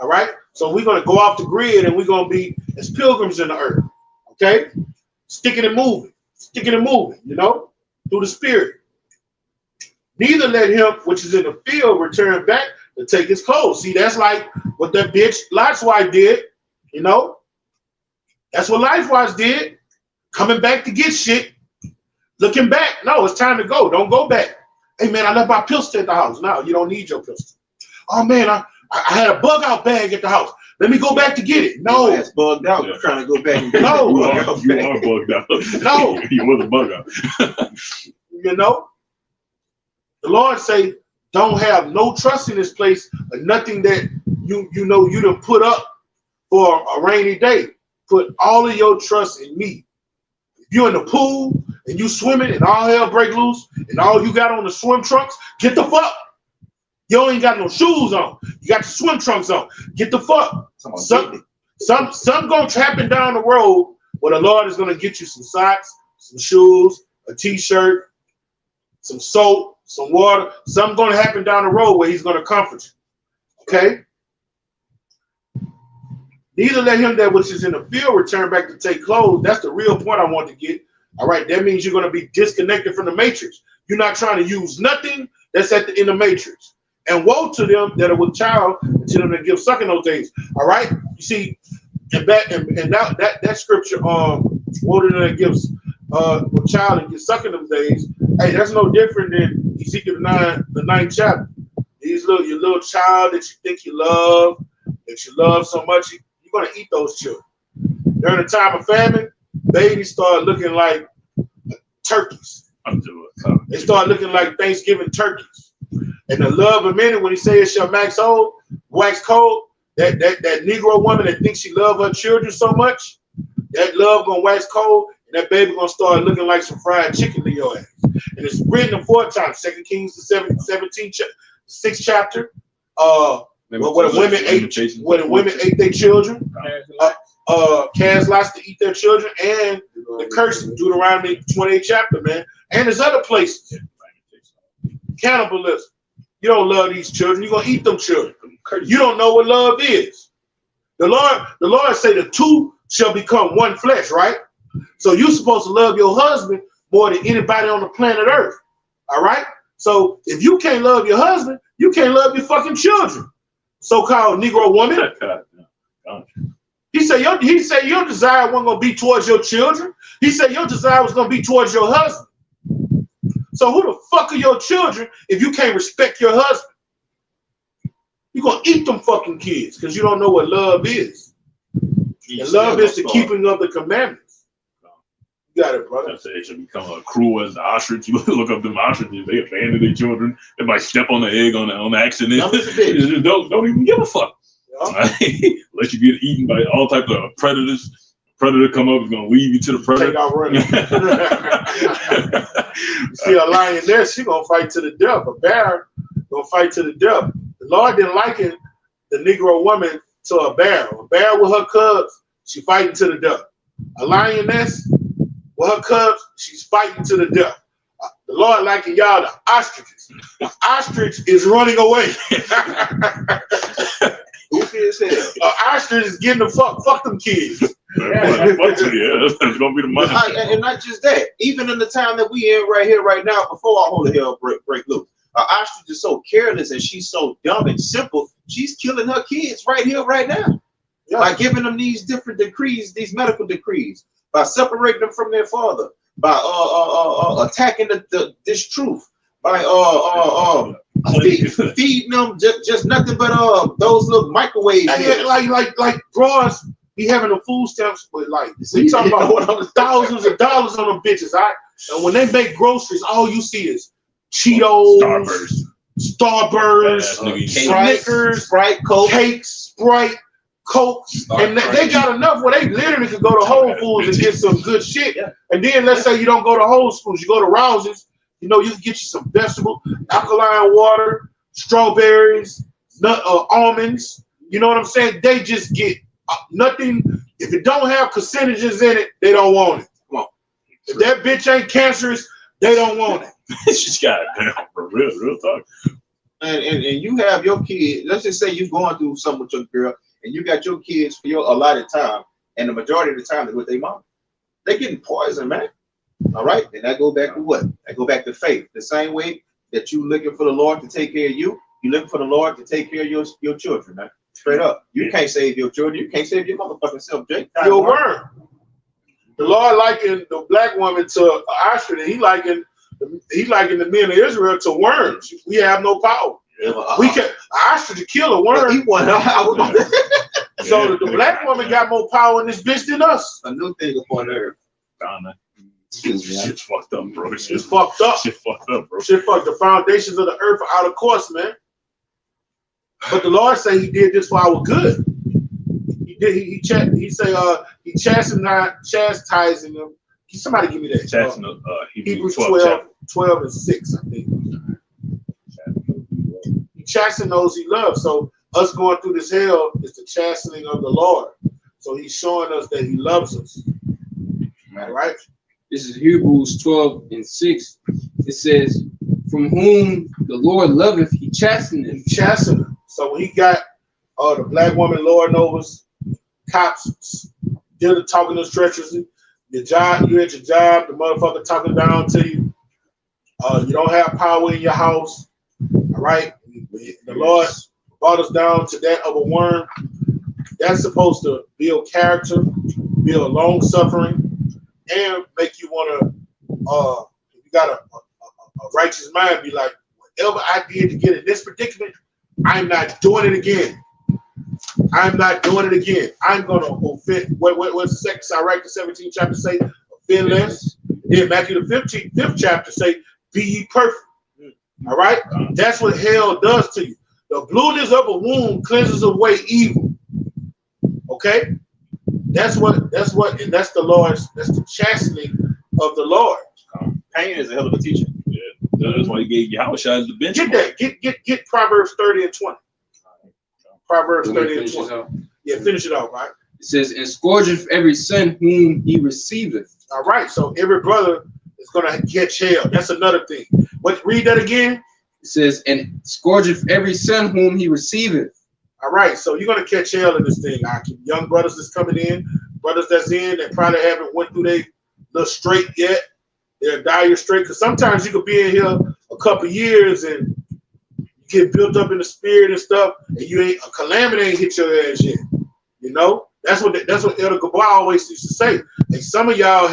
All right. So we're gonna go off the grid and we're gonna be as pilgrims in the earth. Okay? Sticking and moving, you know, through the spirit. Neither let him which is in the field return back to take his clothes. See, that's like what that bitch Lot's wife did, you know. That's what Lot's wife did. Coming back to get shit. Looking back. No, it's time to go. Don't go back. Hey man, I left my pistol at the house. No, you don't need your pistol. Oh man, I had a bug out bag at the house. Let me go back to get it. No, it's bugged out. You're trying to go back and get no, You are bugged out. No. You was a bug out. You know, the Lord say, don't have no trust in this place or nothing that you know you done put up for a rainy day. Put all of your trust in me. If you're in the pool and you swimming and all hell break loose and all you got on the swim trunks, get the fuck. You ain't got no shoes on. You got the swim trunks on. Get the fuck. Some gonna happen down the road where the Lord is gonna get you some socks, some shoes, a t-shirt, some soap, some water. Something gonna happen down the road where he's gonna comfort you. Okay? Neither let him that which is in the field return back to take clothes. That's the real point I want to get. All right, that means you're gonna be disconnected from the matrix. You're not trying to use nothing that's in the matrix. And woe to them that are with child, and to them that give suck in those days. All right, you see, and that scripture, woe to them that gives with child and give suck in those days. Hey, that's no different than Ezekiel the 9th chapter. Your little child that you think you love so much, you're gonna eat those children. During the time of famine, babies start looking like turkeys. They start looking like Thanksgiving turkeys. And the love of many, when he says it shall wax cold, that Negro woman that thinks she love her children so much, that love gonna wax cold, and that baby gonna start looking like some fried chicken to your ass. And it's written 4 times, 2 Kings the 6th chapter. Where the women ate their children, cast lots to eat their children, and the curse in Deuteronomy 28th chapter, man. And there's other places. Cannibalism. You don't love these children. You're gonna eat them children. You don't know what love is. The Lord say the two shall become one flesh, right? So you're supposed to love your husband more than anybody on the planet Earth. All right? So if you can't love your husband, you can't love your fucking children. So-called Negro woman. He said your desire wasn't gonna be towards your children. He said your desire was gonna be towards your husband. So who the fuck are your children if you can't respect your husband? You're going to eat them fucking kids because you don't know what love is. And love is the keeping of the commandments. You got it, brother. I say it should become cruel as the ostrich. You look up them ostriches, they abandon their children. They might step on the egg on accident. Don't even give a fuck. Yeah. Right? Let you get eaten by all types of predators. Predator come up, is gonna leave you to the predator. Take out running. You see a lioness, she gonna fight to the death. A bear gonna fight to the death. The Lord didn't liken the Negro woman to a bear. A bear with her cubs, she fighting to the death. A lioness with her cubs, she's fighting to the death. The Lord likened y'all to ostriches. The ostrich is running away. Goofy as hell. Ostrich is getting the fuck them kids. It's gonna be the money. And not just that, even in the time that we in right here, right now, before all the hell break loose, ostrich is so careless and she's so dumb and simple. She's killing her kids right here, right now, by giving them these different decrees, these medical decrees, by separating them from their father, by attacking this truth, by feeding them just nothing but those little microwaves. Like bros be having the food stamps, but like we talking about thousands of dollars on them bitches. And when they make groceries, all you see is Cheetos, Starburst, Snickers, Sprite, Coke, cakes, Sprite, Coke, and they got enough where they literally could go to Whole Foods and get some good shit. Yeah. And then let's say you don't go to Whole Foods, you go to Rouse's. You know, you can get you some vegetable, alkaline water, strawberries, almonds. You know what I'm saying? They just get nothing. If it don't have carcinogens in it, they don't want it. Come on. If that bitch ain't cancerous, they don't want it. She's got it. Real talk. And you have your kid. Let's just say you're going through something with your girl, and you got your kids for your allotted time, and the majority of the time they're with their mom, they're getting poisoned, man. All right, and that go back to what? That go back to faith. The same way that you looking for the Lord to take care of you, you looking for the Lord to take care of your children, man. Straight up, you can't save your children. You can't save your motherfucking self, Jake. You're a worm. The Lord likened the black woman to ostrich. He likened the men of Israel to worms. We have no power. We can ostrich kill a worm. So the black woman got more power in this bitch than us. A new thing upon earth. Shit's fucked up, bro. Shit's fucked up. Shit fucked up, bro. Shit fucked. The foundations of the earth are out of course, man. But the Lord say He did this for our good. He did. He He chastising them. Somebody give me that. Hebrews 12 and 6, I think. He chastened those He loves. So us going through this hell is the chastening of the Lord. So He's showing us that He loves us. All right. This is Hebrews 12 and 6. It says, from whom the Lord loveth, He chasteneth. He chastened them. So when He got the black woman lording over us, cops talking to us treacherously, your job, you at your job, the motherfucker talking down to you. You don't have power in your house. All right. The Lord brought us down to that of a worm. That's supposed to build character, build long suffering, and make you want to, if you got a righteous mind, be like, whatever I did to get in this predicament, I'm not doing it again. I'm not doing it again. I'm going to offend. What's the second? Sirach, the 17th chapter say, offend less. Then Matthew the 5th chapter say, be ye perfect. All right? That's what hell does to you. The blueness of a wound cleanses away evil. Okay? That's the Lord's, that's the chastening of the Lord. Pain is a hell of a teacher. Yeah. That's why He gave Yahushua the bench. Get that. Get Proverbs 30 and 20. Proverbs 30 and 20. Yeah, finish it off, right? It says, and scourgeth every son whom he receiveth. All right, so every brother is gonna catch hell. That's another thing. Read that again. It says, and scourgeth every son whom he receiveth. All right, so you're gonna catch hell in this thing. Young brothers that's coming in, brothers that's in that probably haven't went through their little straight yet. They'll die your straight, because sometimes you could be in here a couple years and get built up in the spirit and stuff, and a calamity ain't hit your ass yet. You know, that's what Elder Gabar always used to say. And some of y'all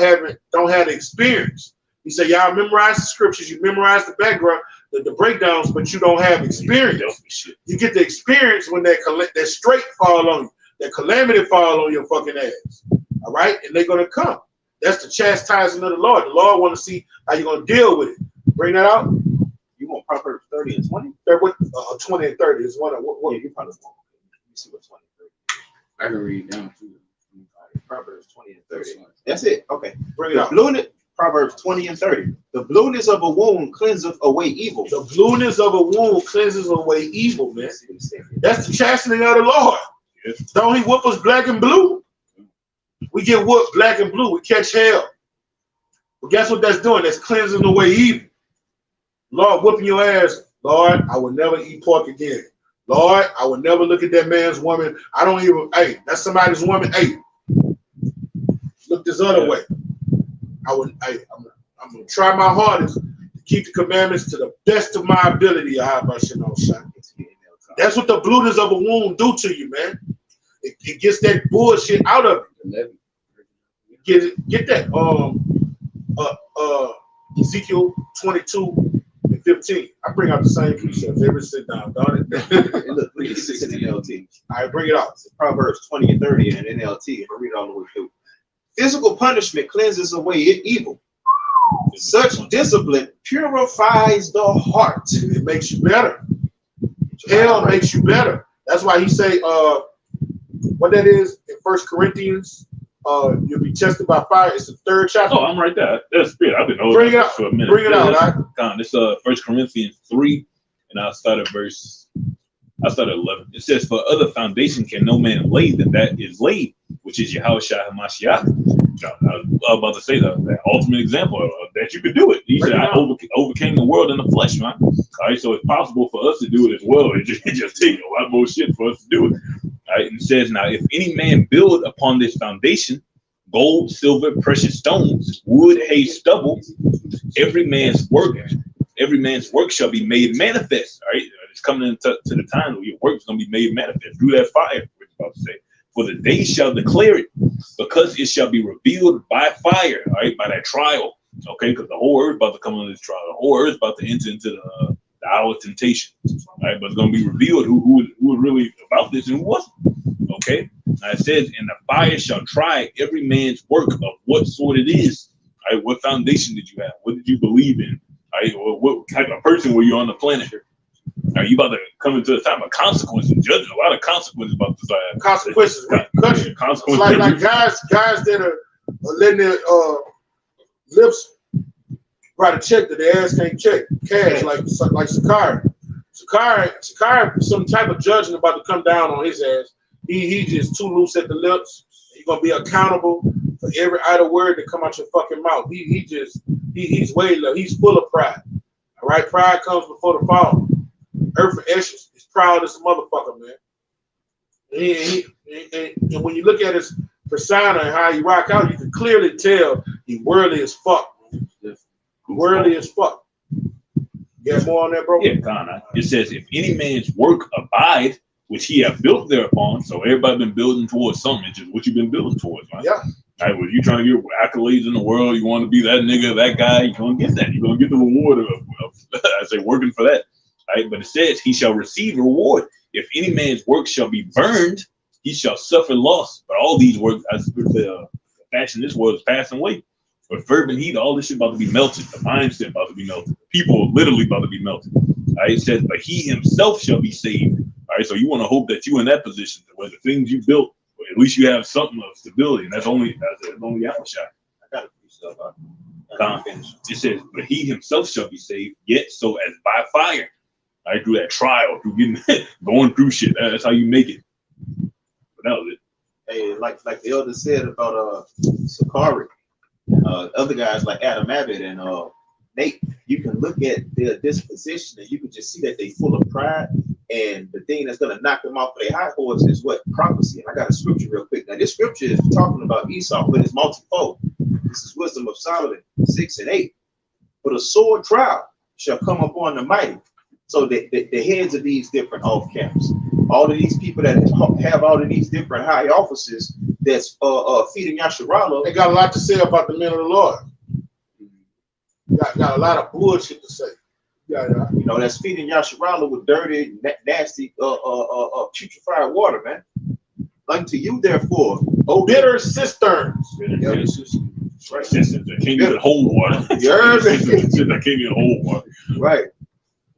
don't have the experience. He said, y'all memorize the scriptures, you memorize the background, the breakdowns, but you don't have experience. You get the experience when that straight fall on you, that calamity fall on your fucking ass. All right, and they're gonna come. That's the chastising of the Lord. The Lord want to see how you're gonna deal with it. Bring that out. You want Proverbs 30 and 20? 20 and 30 is one of what you probably want. Let me see what 20 and 30. I can read down too. Proverbs 20 and 30. That's it. Okay. Bring it out. Proverbs 20 and 30. The blueness of a wound cleanseth away evil. The blueness of a wound cleanses away evil, man. That's the chastening of the Lord. Yes. Don't He whoop us black and blue? We get whooped black and blue. We catch hell. But guess what that's doing? That's cleansing away evil. Lord, whooping your ass. Lord, I will never eat pork again. Lord, I will never look at that man's woman. Hey, that's somebody's woman. Hey, look this other way. I'm gonna try my hardest to keep the commandments to the best of my ability. That's what the blueness of a wound do to you, man. It gets that bullshit out of you. Get that Ezekiel 22 and 15. I bring out the same precepts every sit down, darn it. Look at 6 in NLT. All right, bring it out. It's Proverbs 20 and 30 in NLT. If I read it all the way through. Physical punishment cleanses away evil. Such discipline purifies the heart. It makes you better. Hell makes you better. That's why he say, what that is in 1 Corinthians, you'll be tested by fire. It's the 3rd chapter. Oh, I'm right there. That's it. I've been holding Bring it out for a minute. Bring it out, right? It's 1 Corinthians 3, and I started 11. It says, for other foundation can no man lay than that is laid, which is Yahushua HaMashiach. I was about to say that ultimate example that you could do it. He said, I overcame the world in the flesh, man. All right, so it's possible for us to do it as well. It just takes a lot more shit for us to do it. All right, and it says, now, if any man build upon this foundation, gold, silver, precious stones, wood, hay, stubble, every man's work shall be made manifest. All right, it's coming into the time where your work is going to be made manifest through that fire. We're about to say, for the day shall declare it, because it shall be revealed by fire. All right, by that trial. Okay, because the whole earth about to come on this trial. The whole earth about to enter into the hour of temptation. All right, but it's going to be revealed who was really about this and who wasn't. Okay, now it says, and the fire shall try every man's work of what sort it is. All right, what foundation did you have? What did you believe in? All right, or what type of person were you on the planet? Now you about to come into a time of consequences, judging a lot of consequences about this. Consequences, consequences. Like guys that are letting their lips write a check that their ass can't check cash, like Sakari. Sakari, some type of judgment about to come down on his ass. He just too loose at the lips. He's gonna be accountable for every idle word that come out your fucking mouth. He's way low. He's full of pride. All right, pride comes before the fall. Earth is proud as a motherfucker, man. And when you look at his persona and how he rock out, you can clearly tell he worldly as fuck. Worldly as fuck. You got more on that, bro? Yeah, Connor. It says, if any man's work abide, which he have built thereupon. So everybody been building towards something. It's just what you've been building towards, man. Yeah. All right, well, you trying to get accolades in the world, you want to be that nigga, that guy, you're going to get that. You're going to get the reward of I say, working for that. All right, but it says he shall receive reward. If any man's work shall be burned, he shall suffer loss. But all these works, as the fashion this world is passing away. With fervent heat, all this shit about to be melted. The mindset about to be melted. People are literally about to be melted. All right, it says, but he himself shall be saved. All right, so you want to hope that you in that position where the things you built, at least you have something of stability, and that's only our shot. I got a piece of it says, but he himself shall be saved, yet so as by fire. All right, through that trial, through getting going through shit. That's how you make it. But that was it. Hey, like the elder said about Sakari, other guys like Adam Abbott and Nate, you can look at their disposition and you can just see that they full of pride. And the thing that's going to knock them off their high horse is what? Prophecy. And I got a scripture real quick. Now, this scripture is talking about Esau, but it's multifold. This is Wisdom of Solomon 6 and 8. But a sword trial shall come upon the mighty. So the heads of these different off camps, all of these people that have all of these different high offices that's feeding Yasharala, they got a lot to say about the men of the Lord. Got a lot of bullshit to say. Yeah. You know, that's feeding Yasharala with dirty, nasty, putrefied water, man. Unto you, therefore, oh, bitter cisterns. Bitter cisterns. Right. Cisterns that can't even hold water. That can't even hold water. Right.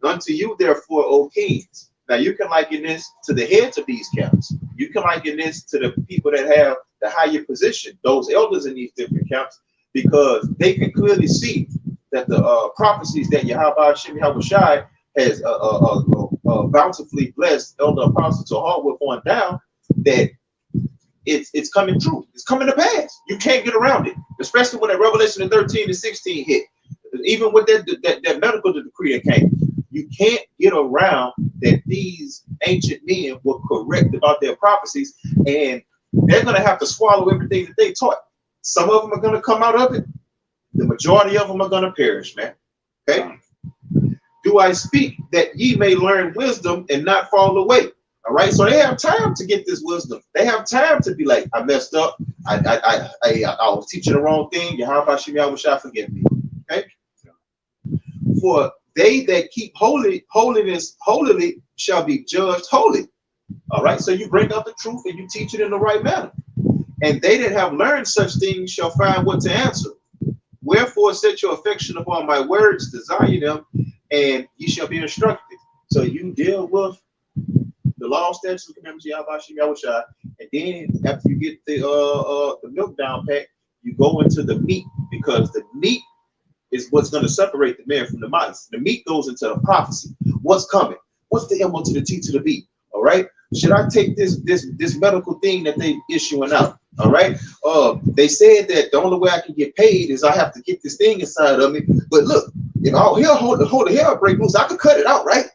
Unto you, therefore, O kings. Now, you can liken this to the heads of these camps. You can liken this to the people that have the higher position, those elders in these different camps, because they can clearly see that the prophecies that Yahweh Shem Yahushai has bountifully blessed Elder Apostle to Hardwood on down, that it's coming true. It's coming to pass. You can't get around it, especially when that Revelation 13 and 16 hit. Even with that medical decree that came, you can't get around that these ancient men were correct about their prophecies, and they're going to have to swallow everything that they taught. Some of them are going to come out of it. The majority of them are going to perish, man. Okay? Do I speak that ye may learn wisdom and not fall away? All right? So they have time to get this wisdom. They have time to be like, I messed up. I was teaching the wrong thing. Yahweh Shem Yahushua, forgive me. Okay? For they that keep holiness holily shall be judged holy. All right? So you bring out the truth and you teach it in the right manner. And they that have learned such things shall find what to answer. Wherefore set your affection upon my words, desire them, and ye shall be instructed. So you deal with the law, statutes, commandments, Yahweh, and then after you get the milk down pat, you go into the meat, because the meat is what's going to separate the man from the mice. The meat goes into the prophecy. What's coming? What's the M to the T to the B? All right. Should I take this medical thing that they issuing out? All right. They said that the only way I can get paid is I have to get this thing inside of me. But look, if all hell hold the hell break loose, I could cut it out, right?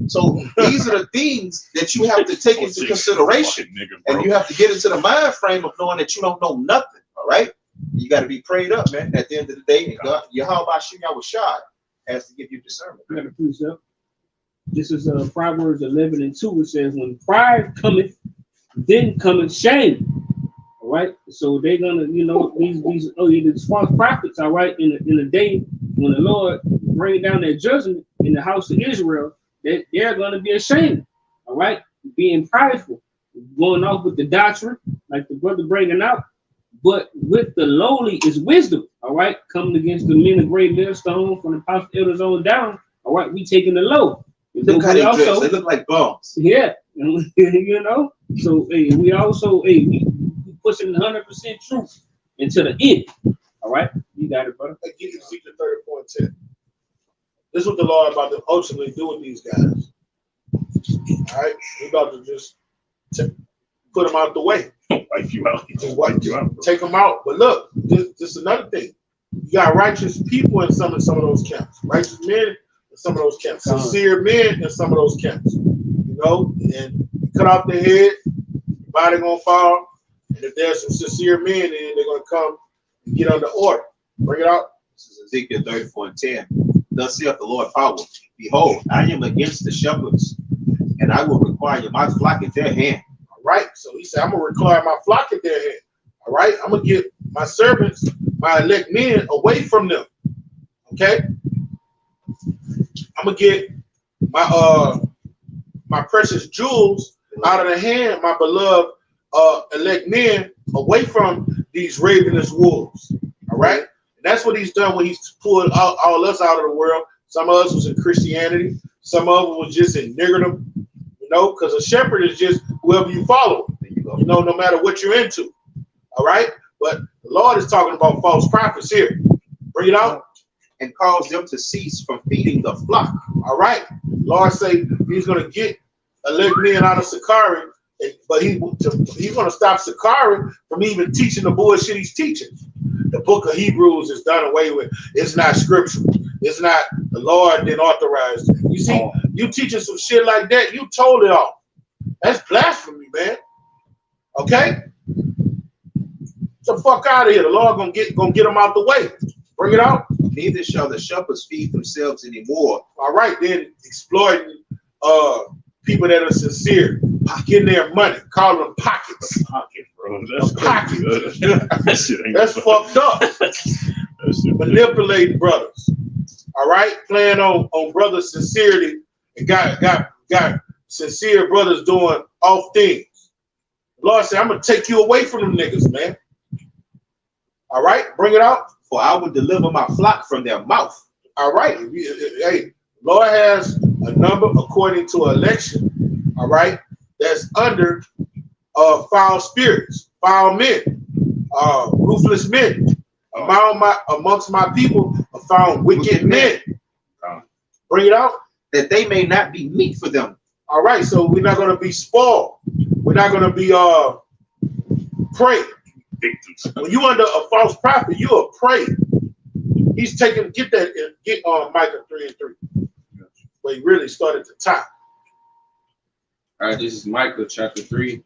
So these are the things that you have to take into consideration, and you have to get into the mind frame of knowing that you don't know nothing. All right. You got to be prayed up, man. At the end of the day, and God, Yahweh Shem Yahushua has to give you discernment. I got to precept. This is Proverbs 11:2. It says, "When pride cometh, then cometh shame." All right. So they're gonna, these false prophets. All right. In the day when the Lord bring down that judgment in the house of Israel, that they're gonna be ashamed. All right. Being prideful, going off with the doctrine, like the brother bringing out. But with the lowly is wisdom. All right. Coming against the men of great millstone from the apostle elders on down. All right. We taking the low. Look how they dress. They look like bums. Yeah. So we also we pushing 100% truth into the end. All right, you got it, brother. Ezekiel 30:10. This is what the Lord about to ultimately do with these guys. All right, we about to just put them out the way. Wipe you out. Just wipe you out. Take them out. But look, this another thing. You got righteous people in some of those camps. Righteous men in some of those camps. Sincere men in some of those camps. And you cut off their head, your body gonna fall. And if there's some sincere men in, they're gonna come and get under order. Bring it out. This is Ezekiel 34:10. Thus saith the Lord power. Behold, I am against the shepherds, and I will require my flock at their hand. All right. So he said, I'm gonna require my flock at their hand. All right. I'm gonna get my servants, my elect men, away from them. Okay. I'm gonna get my precious jewels out of the hand, my beloved elect men, away from these ravenous wolves. All right. And that's what he's done when he's pulled all us out of the world. Some of us was in Christianity. Some of it was just in niggerdom, because a shepherd is just whoever you follow, no matter what you're into. All right. But the Lord is talking about false prophets here. Bring it out. And cause them to cease from feeding the flock. All right. Lord say he's going to get elect men out of Sakari, but he's going to stop Sakari from even teaching the bullshit he's teaching. The book of Hebrews is done away with. It's not scriptural. It's not, the Lord didn't authorize it. You see, you teaching some shit like that, you told it off. That's blasphemy, man. Okay? Get the fuck out of here. The Lord gonna get them out the way. Bring it out. Neither shall the shepherds feed themselves anymore. All right, then exploiting people that are sincere, getting their money, call them pockets. Pocket, bro. That's pockets. That shit ain't That's fucked up. Manipulating brothers. All right, playing on brothers' sincerity, and got sincere brothers doing off things. The Lord said, I'm gonna take you away from them niggas, man. All right, bring it out. For I will deliver my flock from their mouth. All right. Hey, Lord has a number according to election, all right, that's under foul spirits, foul men, ruthless men. Amongst my people are found wicked men. Bring it out. That they may not be meat for them. All right, so we're not going to be spoiled. We're not going to be prey. When you under a false prophet, you are prey. He's taking, get Micah 3:3. But he really started at the top. All right, this is Micah chapter 3,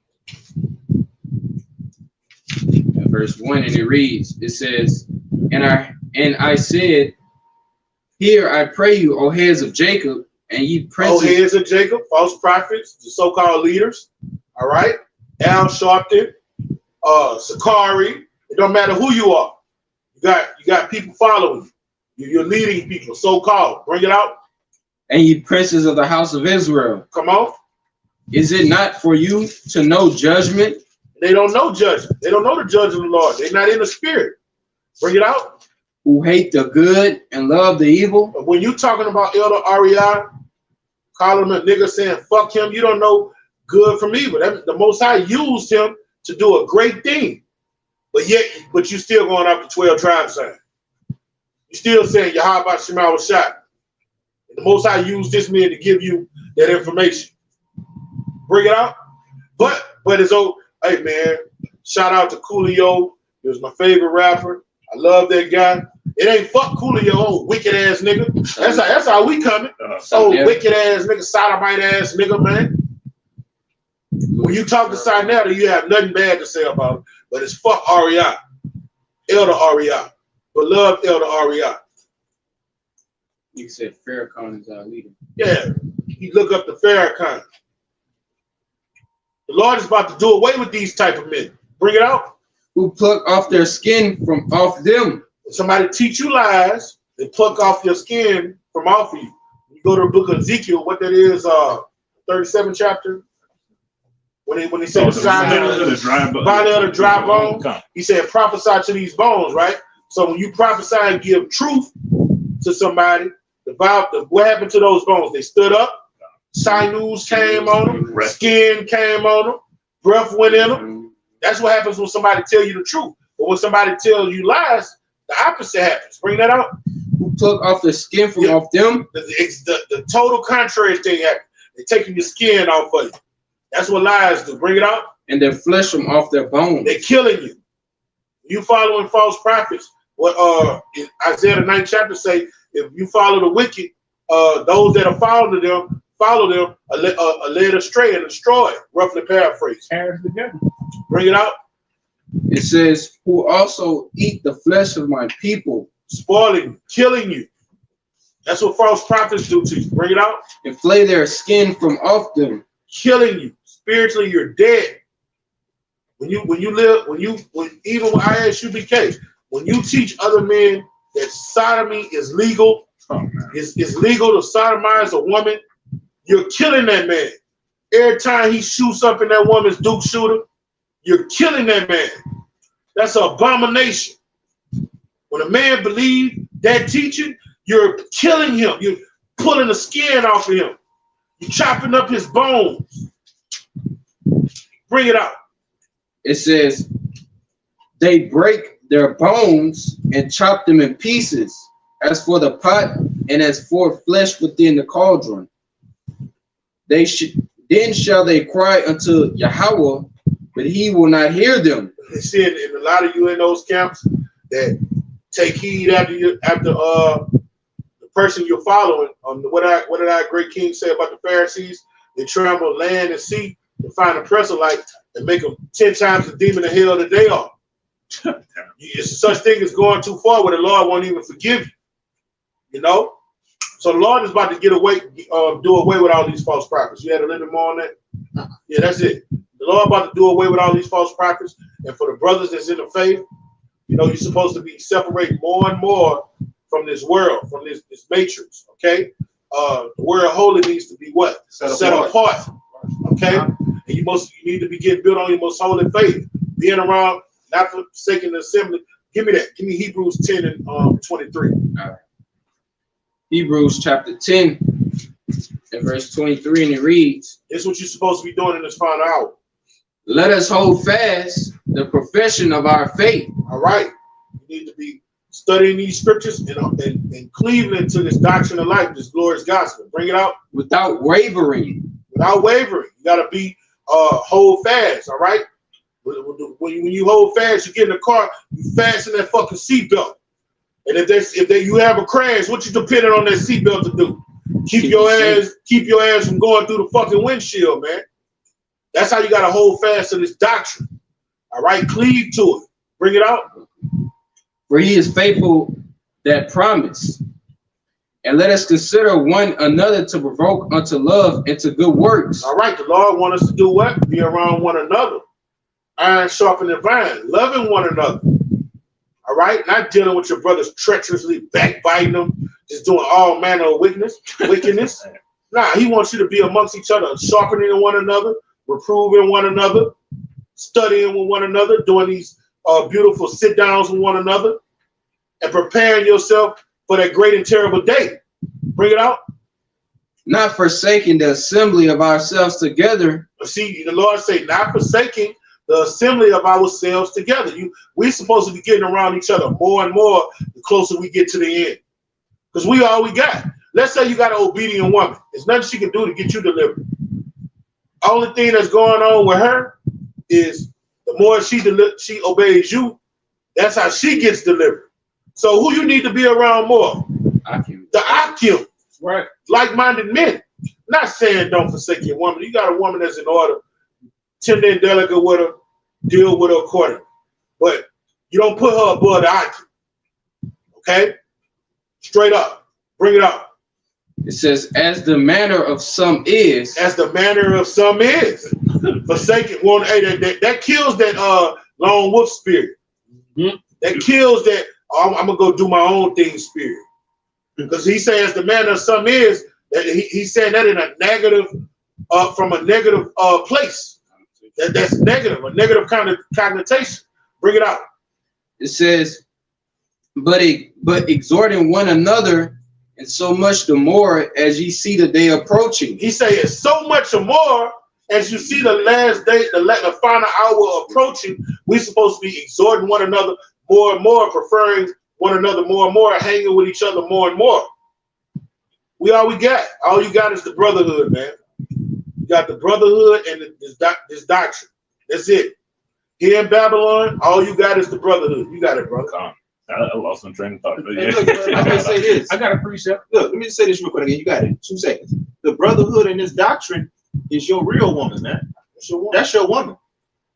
verse 1, and it reads, it says, and I said, hear, I pray you, O heads of Jacob, and ye princes. O heads of Jacob, false prophets, the so-called leaders. All right, Al Sharpton, Sakari. It don't matter who you are. You got people following you. You're leading people, so-called. Bring it out. And ye princes of the house of Israel. Come on. Is it not for you to know judgment? They don't know judgment. They don't know the judgment of the Lord. They're not in the spirit. Bring it out. Who hate the good and love the evil. But when you're talking about Elder Ariel, calling him a nigga, saying fuck him, you don't know good from evil. The Most High used him to do a great thing. But you still going up the 12 tribes sign. You still saying Yahweh Shema was shot. The Most High used this man to give you that information. Bring it out. But it's hey man, Shout out to Coolio. He was my favorite rapper. I love that guy. It ain't fuck Coolio, old wicked ass nigga. That's how we coming. Wicked ass nigga, sodomite ass nigga, man. When you talk to Sinetta, you have nothing bad to say about it, but it's fuck REI. Elder REI. But love Elder REI. You said Farrakhan is our leader. Yeah, you look up to Farrakhan. The Lord is about to do away with these type of men. Bring it out. Who pluck off their skin from off them. When somebody teach you lies, they pluck off your skin from off of you. You go to the book of Ezekiel, what that is, 37 chapter. When he said the dry bone, he said prophesy to these bones, right? So when you prophesy and give truth to somebody, what happened to those bones? They stood up, sinews came on them, skin came on them, breath went in them. That's what happens when somebody tell you the truth. But when somebody tells you lies, the opposite happens. Bring that out. Who took off the skin from off them? The total contrary thing happens. They're taking your skin off of you. That's what lies do. Bring it out. And their flesh from off their bones. They're killing you. You following false prophets. What in Isaiah the 9th chapter say, if you follow the wicked, those that are following them, are led astray and destroyed. Roughly paraphrase. Bring it out. It says, who also eat the flesh of my people. Spoiling you, killing you. That's what false prophets do to you. Bring it out. And flay their skin from off them. Killing you. Spiritually, you're dead. When even when ISUBK, when you teach other men that sodomy is legal, it's legal to sodomize a woman, you're killing that man. Every time he shoots up in that woman's Duke shooter, you're killing that man. That's an abomination. When a man believes that teaching, you're killing him. You're pulling the skin off of him. You're chopping up his bones. Bring it out. It says, they break their bones and chop them in pieces, as for the pot and as for flesh within the cauldron. Then shall they cry unto Yahweh, but he will not hear them. They said in a lot of you in those camps that take heed after the person you're following. What did our great king say about the Pharisees? They tremble land and sea to find a proselyte and make them 10 times the demon of hell that they are. It's such thing as going too far where the Lord won't even forgive you. You know? So the Lord is about to do away with all these false prophets. You had a little bit more on that? Yeah, that's it. The Lord about to do away with all these false prophets. And for the brothers that's in the faith, you know, you're supposed to be separated more and more from this world, from this matrix, okay? The word holy needs to be what? Set apart. Okay? And you need to be getting built on your most holy faith. Being around, not forsaking the assembly. Give me that. Give me Hebrews 10 and 23. All right. Hebrews chapter 10 and verse 23, and it reads, this is what you're supposed to be doing in this final hour. Let us hold fast the profession of our faith. All right. You need to be studying these scriptures and cleaving to this doctrine of life, this glorious gospel. Bring it out. Without wavering. Without wavering. You got to be hold fast, all right? When you hold fast, you get in the car, you fasten that fucking seatbelt. And if you have a crash, what you depending on that seatbelt to do? Keep your ass from going through the fucking windshield, man. That's how you got to hold fast to this doctrine. All right, cleave to it. Bring it out. For he is faithful that promise. And let us consider one another to provoke unto love and to good works. All right, the Lord wants us to do what? Be around one another. Iron sharpening iron, loving one another. All right, not dealing with your brothers treacherously, backbiting them, just doing all manner of wickedness. Nah, he wants you to be amongst each other, sharpening one another, reproving one another, studying with one another, doing these beautiful sit downs with one another, and preparing yourself for that great and terrible day. Bring it out. Not forsaking the assembly of ourselves together. See, the Lord say, not forsaking the assembly of ourselves together. We're supposed to be getting around each other more and more the closer we get to the end. Because we all we got. Let's say you got an obedient woman. There's nothing she can do to get you delivered. Only thing that's going on with her is the more she obeys you, that's how she gets delivered. So who you need to be around more? The Akim. Right. Like-minded men. Not saying don't forsake your woman. You got a woman that's in order, tender and delicate with her, deal with her accordingly. But you don't put her above the Akim. Okay? Straight up. Bring it up. It says, as the manner of some is. As the manner of some is. Forsaken one, hey, that kills that lone wolf spirit. Mm-hmm. That kills that I'm gonna go do my own thing spirit. Because he says the manner of some is that he's saying that in a negative, from a negative place. That's negative, a negative kind of connotation. Bring it out. It says, but exhorting one another, and so much the more as ye see the day approaching. He say it's so much more as you see the last day, the final hour approaching. We're supposed to be exhorting one another more and more, preferring one another more and more, hanging with each other more and more. All we got. All you got is the brotherhood, man. You got the brotherhood and this doctrine. That's it. Here in Babylon, all you got is the brotherhood. You got it, bro. I lost some train of thought. But yeah. Hey, look, let me say this. I got a precept. Look, let me say this real quick again. You got it. 2 seconds. The brotherhood in this doctrine is your real woman, man. That's your woman.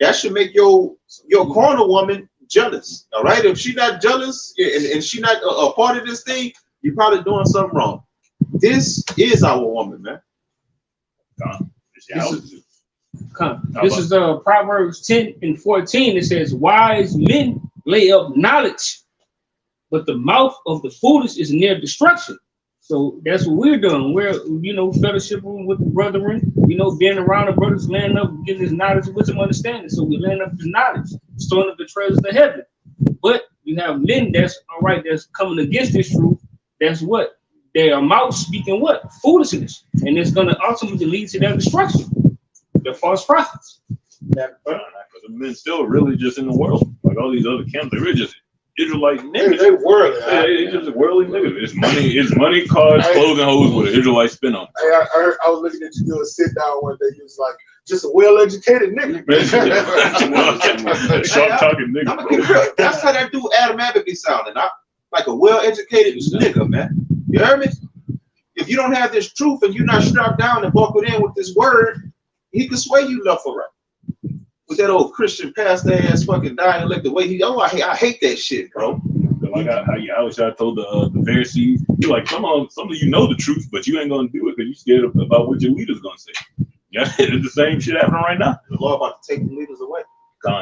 That should make your corner woman jealous. All right. If she's not jealous and she's not a part of this thing, you're probably doing something wrong. This is our woman, man. This is Proverbs 10:14. It says, wise men lay up knowledge, but the mouth of the foolish is near destruction. So that's what we're doing. We're, fellowshipping with the brethren, being around the brothers, laying up, getting this knowledge, wisdom, understanding. So we're laying up this knowledge, storing up the treasures of heaven. But you have men that's coming against this truth. That's what? Their mouth speaking what? Foolishness. And it's going to ultimately lead to their destruction. The false prophets. Because the men still really just in the world. Like all these other camps, they're really just Israelite niggas. They worldly. They just worldly niggas. It's money, cars, clothing hoes with an Israelite spin on. Hey, I was looking at you do a sit down one day. You was like, just a well-educated nigga. Sharp talking nigga. I'm gonna keep it real. That's how that dude Adam Abbott be sounding. Like a well-educated nigga, man. You heard me? If you don't have this truth and you're not strapped down and buckled in with this word, he can sway you left or right. With that old Christian pastor ass fucking dialect, the way I hate that shit, bro. Like how you always told the Pharisees, you're like, some of you know the truth, but you ain't gonna do it because you're scared about what your leader's gonna say. Yeah, it's the same shit happening right now. The law about to take the leaders away.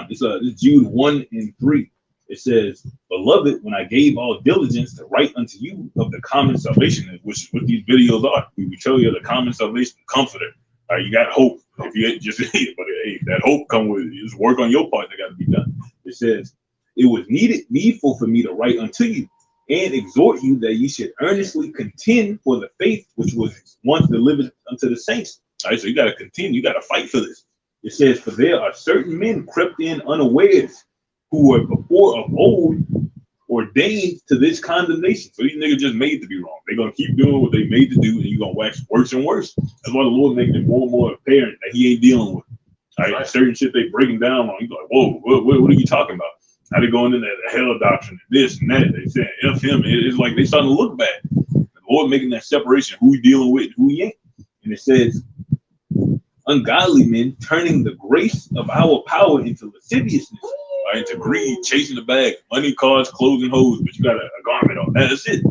It's Jude 1:3. It says, beloved, when I gave all diligence to write unto you of the common salvation, which is what these videos are. We tell you the common salvation, comforter. You got hope. If you just, but hey, that hope come with is work on your part that got to be done. It says, it was needful for me to write unto you and exhort you that ye should earnestly contend for the faith which was once delivered unto the saints. All right, so you got to contend. You got to fight for this. It says, for there are certain men crept in unawares, who were before of old ordained to this condemnation. So these niggas just made to be wrong. They're going to keep doing what they made to do, and you're going to wax worse and worse. That's why the Lord making it more and more apparent that he ain't dealing with. All right? Certain shit they breaking down on. You're like, whoa, what are you talking about? How they going into the hell doctrine and this and that. They saying F him. It's like they starting to look bad. The Lord making that separation, who he dealing with and who he ain't. And it says, ungodly men turning the grace of our power into lasciviousness. Right, to greed, chasing the bag, money, cars, clothes, and hoes, but you got a garment on. That's it.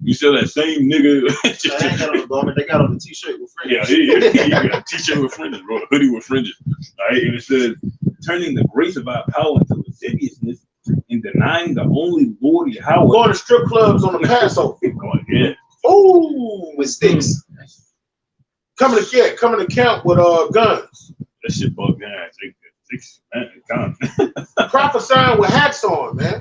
You still that same nigga. They ain't got on the garment, they got on the t-shirt with fringes. Yeah, he got a t-shirt with fringes, bro, a hoodie with fringes. All right, and it says, turning the grace of our power into lasciviousness and denying the only Lord Yahweh. Going to strip clubs on the Passover. Yeah. Ooh, with sticks. Coming to camp with guns. That shit bugged down. Prophesying with hats on, man.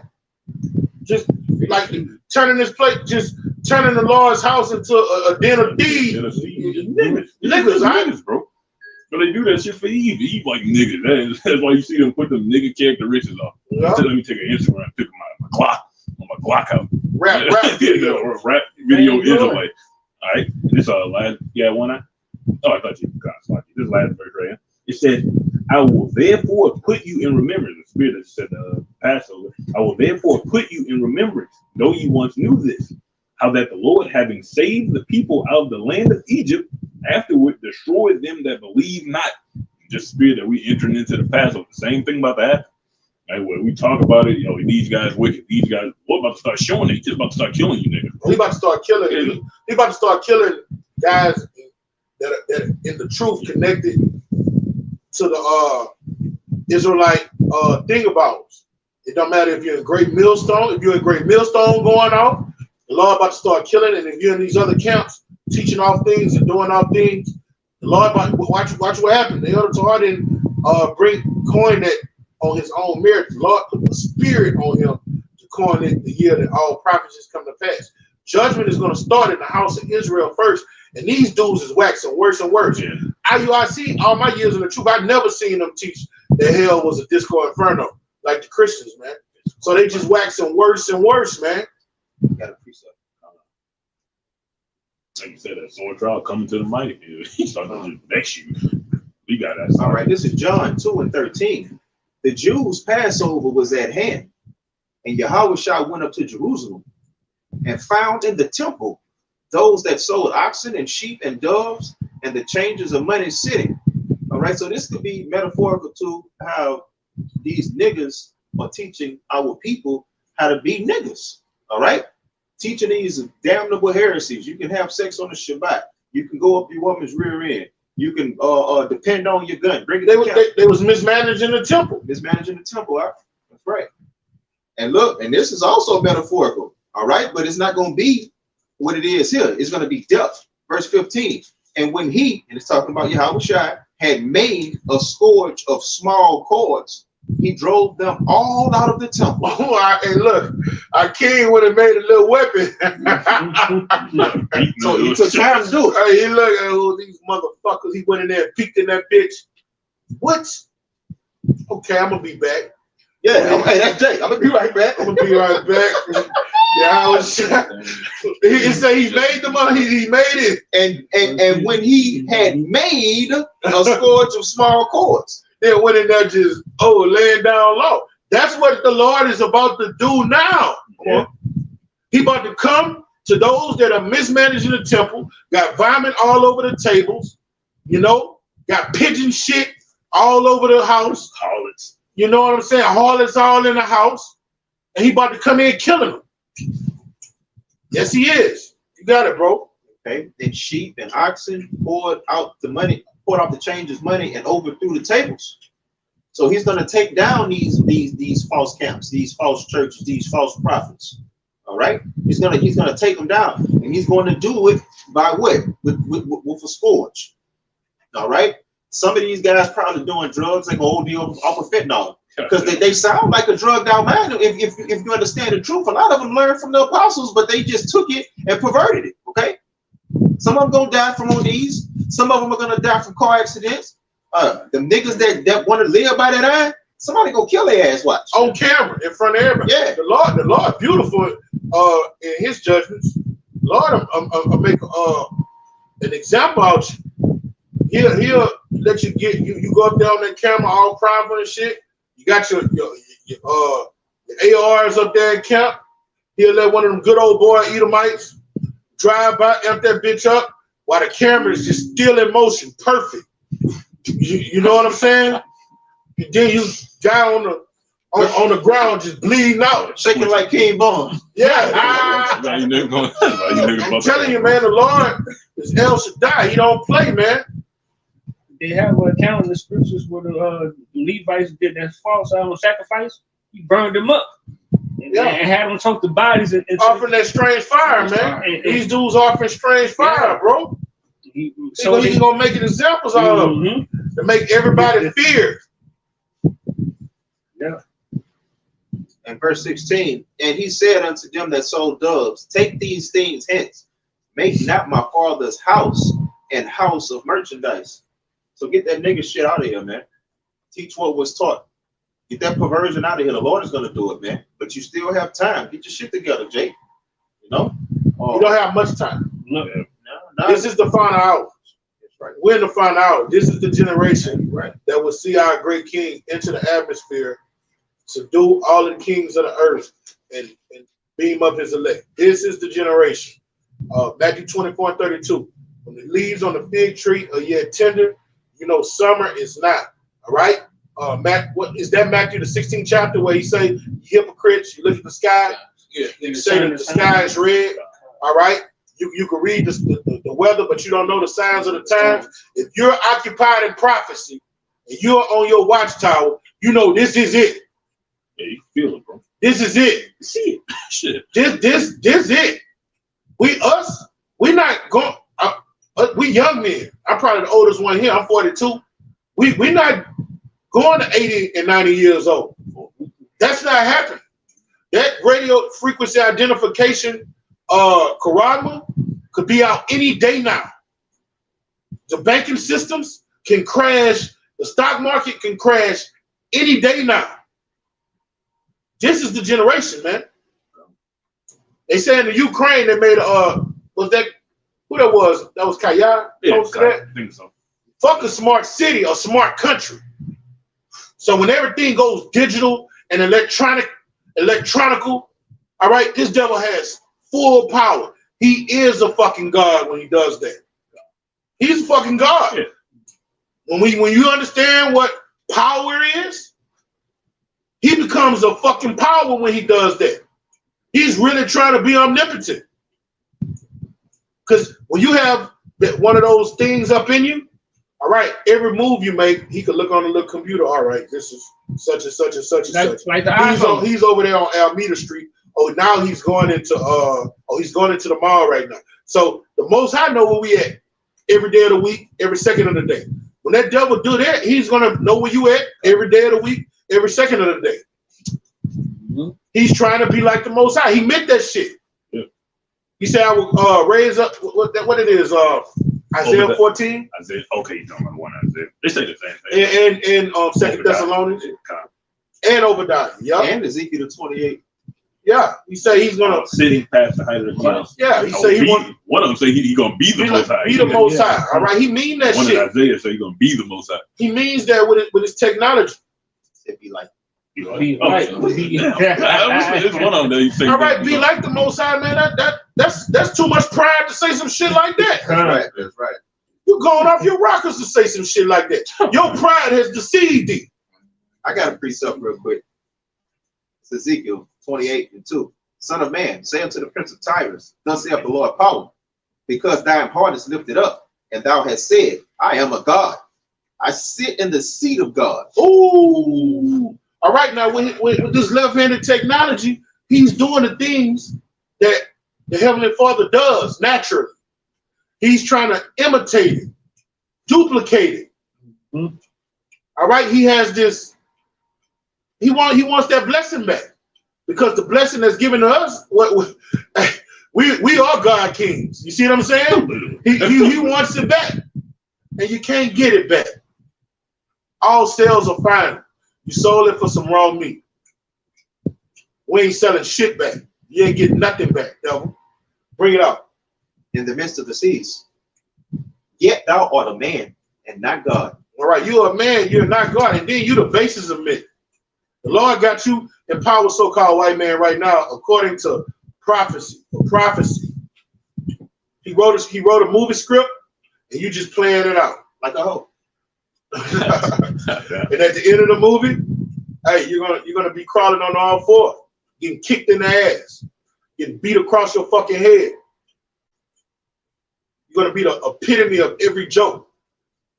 Just like turning this place, just turning the Lord's house into a den of thieves. Niggas, bro. But they do that shit for Eve. Eve like niggas. That's why you see them put them nigga characteristics on. Yeah. So let me take an Instagram pic of my Glock on my Glock out. Rap video Israelite. All right. This last one. Oh, I thought you got this last verse right here. It said, I will therefore put you in remembrance. The Spirit that said Passover. I will therefore put you in remembrance, though you once knew this, how that the Lord, having saved the people out of the land of Egypt, afterward destroyed them that believe not. Just Spirit that we entering into the Passover. The same thing about that. Like when we talk about it, these guys wicked. These guys, what about to start showing it? He's just about to start killing you, niggas. He about to start killing. He about to start killing guys that are in the truth connected to the Israelite thingabouters. It don't matter if you're in Great Millstone. If you're in Great Millstone going off, the Lord about to start killing. And if you're in these other camps teaching off things and doing off things, the Lord about watch what happened. The Elder Torah didn't coin that on his own merit. The Lord put the Spirit on him to coin it the year that all prophecies come to pass. Judgment is going to start in the house of Israel first, and these dudes is waxing worse and worse. Yeah. I see all my years in the truth, I've never seen them teach that hell was a disco inferno like the Christians, man. So they just waxing worse and worse, man. Got a precept. Like you said, that sword trial coming to the mighty. He's starting to just vex you. We got that. All right, this is John 2:13. The Jews' Passover was at hand, and Yahushua went up to Jerusalem and found in the temple those that sold oxen and sheep and doves and the changers of money sitting. All right, so this could be metaphorical to how these niggas are teaching our people how to be niggas. All right, teaching these damnable heresies. You can have sex on the Shabbat. You can go up your woman's rear end. You can depend on your gun. Bring it. They was mismanaging the temple. Mismanaging the temple. Right? That's right. And look, and this is also metaphorical. All right, but it's not going to be what it is here. It's going to be death. Verse 15. And when he, and it's talking about Yahushua, had made a scourge of small cords, he drove them all out of the temple. And look, our king would have made a little weapon. So he took time to do it. He looked at these motherfuckers. He went in there and peeked in that bitch. What? Okay, I'm going to be back. Yeah, hey, that's Jake. I'm gonna be right back. I'm gonna be right back. Yeah, he said he made the money. He made it, and when he had made a scourge of small cords, then went in there just laying down low. That's what the Lord is about to do now. Yeah. He about to come to those that are mismanaging the temple, got vomit all over the tables, got pigeon shit all over the house. Harlots. You know what I'm saying? Harlots all in the house. And he about to come in killing them. Yes, he is. You got it, bro. Okay. Then sheep and oxen poured out the changers' money and overthrew the tables. So he's going to take down these false camps, these false churches, these false prophets. All right. He's gonna take them down, and he's going to do it by what? With a scourge. All right. Some of these guys probably doing drugs like OD off of fentanyl because they sound like a drugged out man. If you understand the truth, a lot of them learned from the apostles, but they just took it and perverted it. Okay. Some of them gonna die from ODs. Some of them are gonna die from car accidents. The niggas that want to live by that eye, somebody go kill their ass. Watch on camera in front of everybody. Yeah, the Lord, beautiful in His judgments. Lord, I'll make an example out you. He'll let you you go up there on that camera all private and shit. You got your ARs up there in camp. He'll let one of them good old boy Edomites drive by, amp that bitch up while the camera is just still in motion, perfect. You know what I'm saying? And then you die on the ground just bleeding out, shaking like King Bond. Yeah. I'm telling you, man, the Lord is El Shaddai. He don't play, man. They have an account in the scriptures where the Levites did that false sacrifice. He burned them up and had them choke the bodies and offering that strange fire, man. And these dudes offering strange fire, bro. He's gonna make examples out of them to make everybody fear. Yeah. And verse 16, and he said unto them that sold doves, take these things hence, make not my father's house an house of merchandise. So get that nigga shit out of here, man. Teach what was taught. Get that perversion out of here. The Lord is going to do it, man. But you still have time. Get your shit together, Jake. You know? You don't have much time. No, this is the final hour. we're in the final hour. This is the generation that will see our great king enter the atmosphere, subdue all of the kings of the earth, and beam up his elect. This is the generation. Matthew 24:32. When the leaves on the fig tree are yet tender, you know summer is not. All right. What is that? Matthew the 16th chapter where he say, "You hypocrites, you look at the sky, you say that the sky is red." All right. You can read the weather, but you don't know the signs of the times. If you're occupied in prophecy and you're on your watchtower, you know this is it. Yeah, you feel it, bro. This is it. See it. Shit. This it. We not going. We young men. I'm probably the oldest one here. I'm 42. We not going to 80 and 90 years old. That's not happening. That radio frequency identification Karama could be out any day now. The banking systems can crash. The stock market can crash any day now. This is the generation, man. They say in the Ukraine they made was that who that was? That was Kaya? Yeah, I think so. Fuck a smart city, a smart country. So when everything goes digital and electronical, all right, this devil has full power. He is a fucking God when he does that. He's a fucking God. Yeah. When you understand what power is, he becomes a fucking power when he does that. He's really trying to be omnipotent. Because when you have one of those things up in you, all right, every move you make, he could look on the little computer. All right, this is such and such and such and such. Like the iPhone. He's over there on Alameda Street. Oh, now he's going into the mall right now. So the Most High know where we at every day of the week, every second of the day. When that devil do that, he's gonna know where you at every day of the week, every second of the day. Mm-hmm. He's trying to be like the Most High. He meant that shit. Yeah. He said, "I will raise up." What it is? Isaiah 14. Isaiah. Okay, you talking about one Isaiah? They say the same thing. And Second Thessalonians and Obadiah. Yeah. And Ezekiel 28. Yeah, he say he's gonna sitting past the height of the clouds. Yeah, he say he want. One of them say he gonna be the Most High. Be the Most High. All right, he mean that one shit. One of Isaiah say he gonna be the Most High. He means that with his technology. It'd be like. It's one of them that you say. All right, be like the Most High, man. That's too much pride to say some shit like that. That's right. That's right. You going off your rockers to say some shit like that. Your pride has deceived thee. I got to precept real quick. It's Ezekiel 28:2. Son of man, say unto the prince of Tyrus, thus saith the Lord power, because thine heart is lifted up, and thou hast said, I am a God. I sit in the seat of God. Ooh. All right, now with this left-handed technology, he's doing the things that the Heavenly Father does naturally. He's trying to imitate it, duplicate it. Mm-hmm. All right, he has this. He wants that blessing back. Because the blessing that's given to us, we are God kings. You see what I'm saying? He wants it back, and you can't get it back. All sales are fine. You sold it for some raw meat. We ain't selling shit back. You ain't getting nothing back, devil. Bring it out. In the midst of the seas, yet thou art a man and not God. All right, you're a man, you're not God, and then you the basis of men. The Lord got you in power, so-called white man, right now, according to prophecy. He wrote a movie script, and you just playing it out like a hoe. And at the end of the movie, hey, you're gonna be crawling on all fours, getting kicked in the ass, getting beat across your fucking head. You're gonna be the epitome of every joke.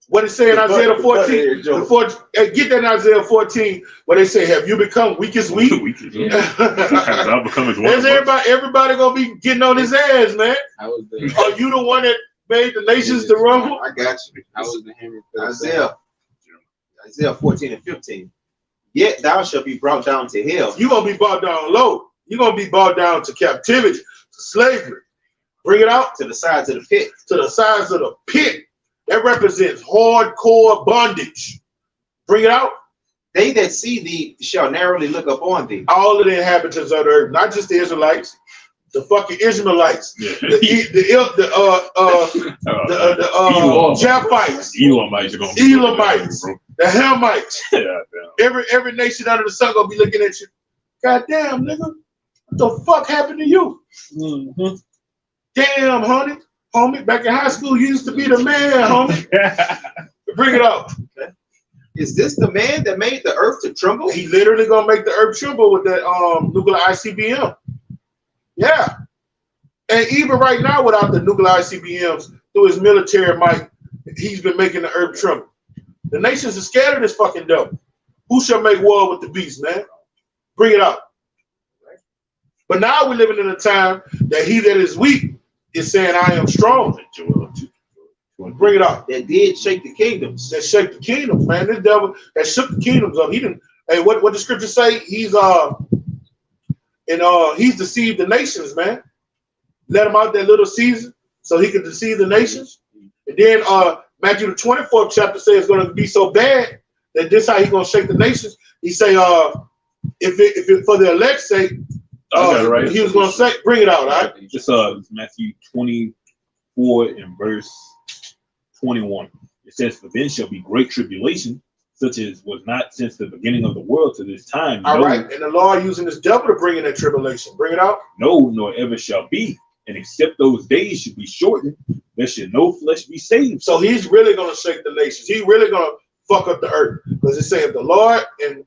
What it say in Isaiah 14? Get that in Isaiah 14 where they say, "Have you become weak as weak?" I'll become as one. Everybody gonna be getting on his ass, man. Are you the one that made the nations to rumble? I got you. I was the hammer. Isaiah 14:15. Yet thou shalt be brought down to hell. You're gonna be brought down low. You're gonna be brought down to captivity, to slavery. Bring it out to the sides of the pit. To the sides of the pit. That represents hardcore bondage. Bring it out. They that see thee shall narrowly look upon thee. All of the inhabitants of the earth, not just the Israelites, the fucking Israelites, Yeah. the Japhites, Elamites are gonna be Elamites, bro. the Hamites. Yeah, damn. Every nation under the sun gonna be looking at you. Goddamn, nigga, what the fuck happened to you? Mhm. Damn, homie, back in high school, you used to be the man, homie. Bring it up. Is this the man that made the earth to tremble? He literally gonna make the earth tremble with that nuclear ICBM. Yeah. And even right now, without the nuclear ICBMs, through his military might, he's been making the earth tremble. The nations are scared of this fucking devil. Who shall make war with the beast, man? Bring it up. But now we're living in a time that he that is weak is saying, I am strong. Bring it up. That did shake the kingdoms. That shake the kingdoms, man. This devil that shook the kingdoms up. He didn't. Hey, what the scripture say? He's deceived the nations, man. Let him out that little season so he could deceive the nations. And then Matthew the 24th chapter says it's going to be so bad that this how he's going to shake the nations. He say, if it for the elect's sake, right. he was going to say, bring it out, all right? It's Matthew 24 and verse 21. It says, for then shall be great tribulation, such as was not since the beginning of the world to this time. All right. And the Lord using this devil to bring in that tribulation. Bring it out. No, nor ever shall be. And except those days should be shortened, there should no flesh be saved. So he's really going to shake the nations. He's really going to fuck up the earth. Because it says if the Lord and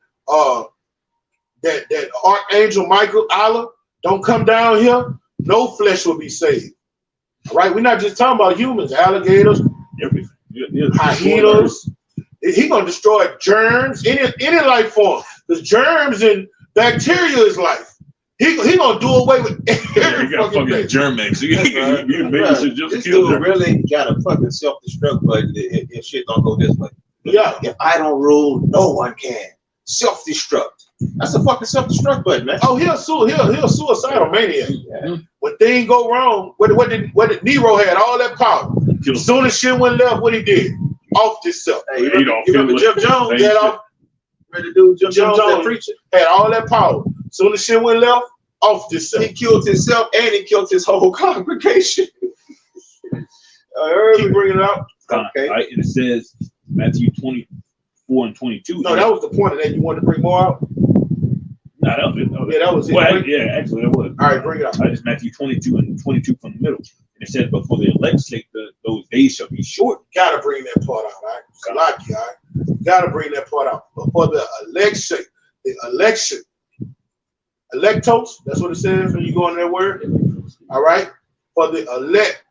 that Archangel Michael, Allah, don't come down here, no flesh will be saved. All right? We're not just talking about humans, alligators, Everything. hyenas. He's going to destroy germs, any life form. Because germs and bacteria is life. He gonna do away with every you got fucking Germex. You maybe should just This kill dude them. really got a fucking self-destruct button if shit don't go this way. Yeah. If I don't rule, no one can. Self-destruct. That's a fucking self-destruct button, man. Oh, he'll suicidal maniac. Yeah. When things go wrong, what did Nero had all that power? As soon as shit went left, what he did? Off himself. Hey, you remember Jim Jones? He had off, Ready to do Jim Jones, that Jones preacher? had all that power. As soon as shit went left, off himself. He killed himself and he killed his whole congregation. Keep bringing it up. Okay. Right, and it says Matthew 24 and 22. No, that was the point of that. You wanted to bring more out? Nah, that was it. Yeah, that was it. Well, yeah, actually, that was. All right, bring it up. It's Matthew 22 and 22 from the middle. And it says, but for the elect's sake, those days shall be short. Gotta bring that part out, all right? Salaki, all right? Gotta bring that part out. But for the election, electos, that's what it says when you go in that word. All right? For the elect,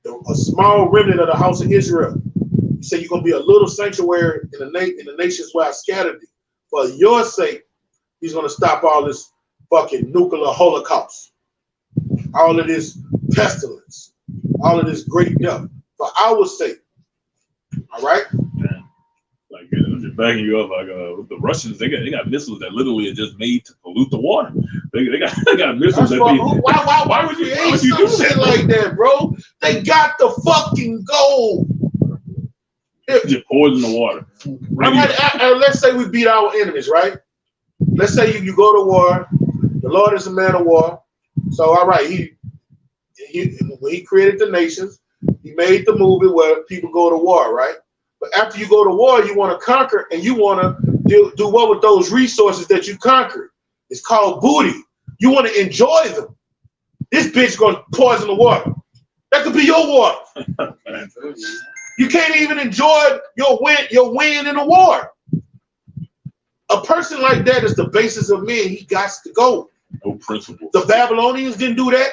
a small remnant of the house of Israel. You say you're gonna be a little sanctuary in the nations where I scattered thee. For your sake, he's gonna stop all this fucking nuclear holocaust, all of this pestilence, all of this great death. For our sake. All right? Man, like just backing you up, like with the Russians, they got missiles that literally are just made to pollute the water. They got missiles that why would you hate some shit like that, bro? They got the fucking gold. just poison the water. Let's say we beat our enemies, right? Let's say you go to war. The Lord is a man of war. So all right, when he created the nations, he made the movie where people go to war, right? But after you go to war, you want to conquer and you want to do what with those resources that you conquered. It's called booty. You want to enjoy them. This bitch gonna poison the water. That could be your water. You can't even enjoy your win in a war. A person like that is the basis of men. He got to go. No principle. The Babylonians didn't do that.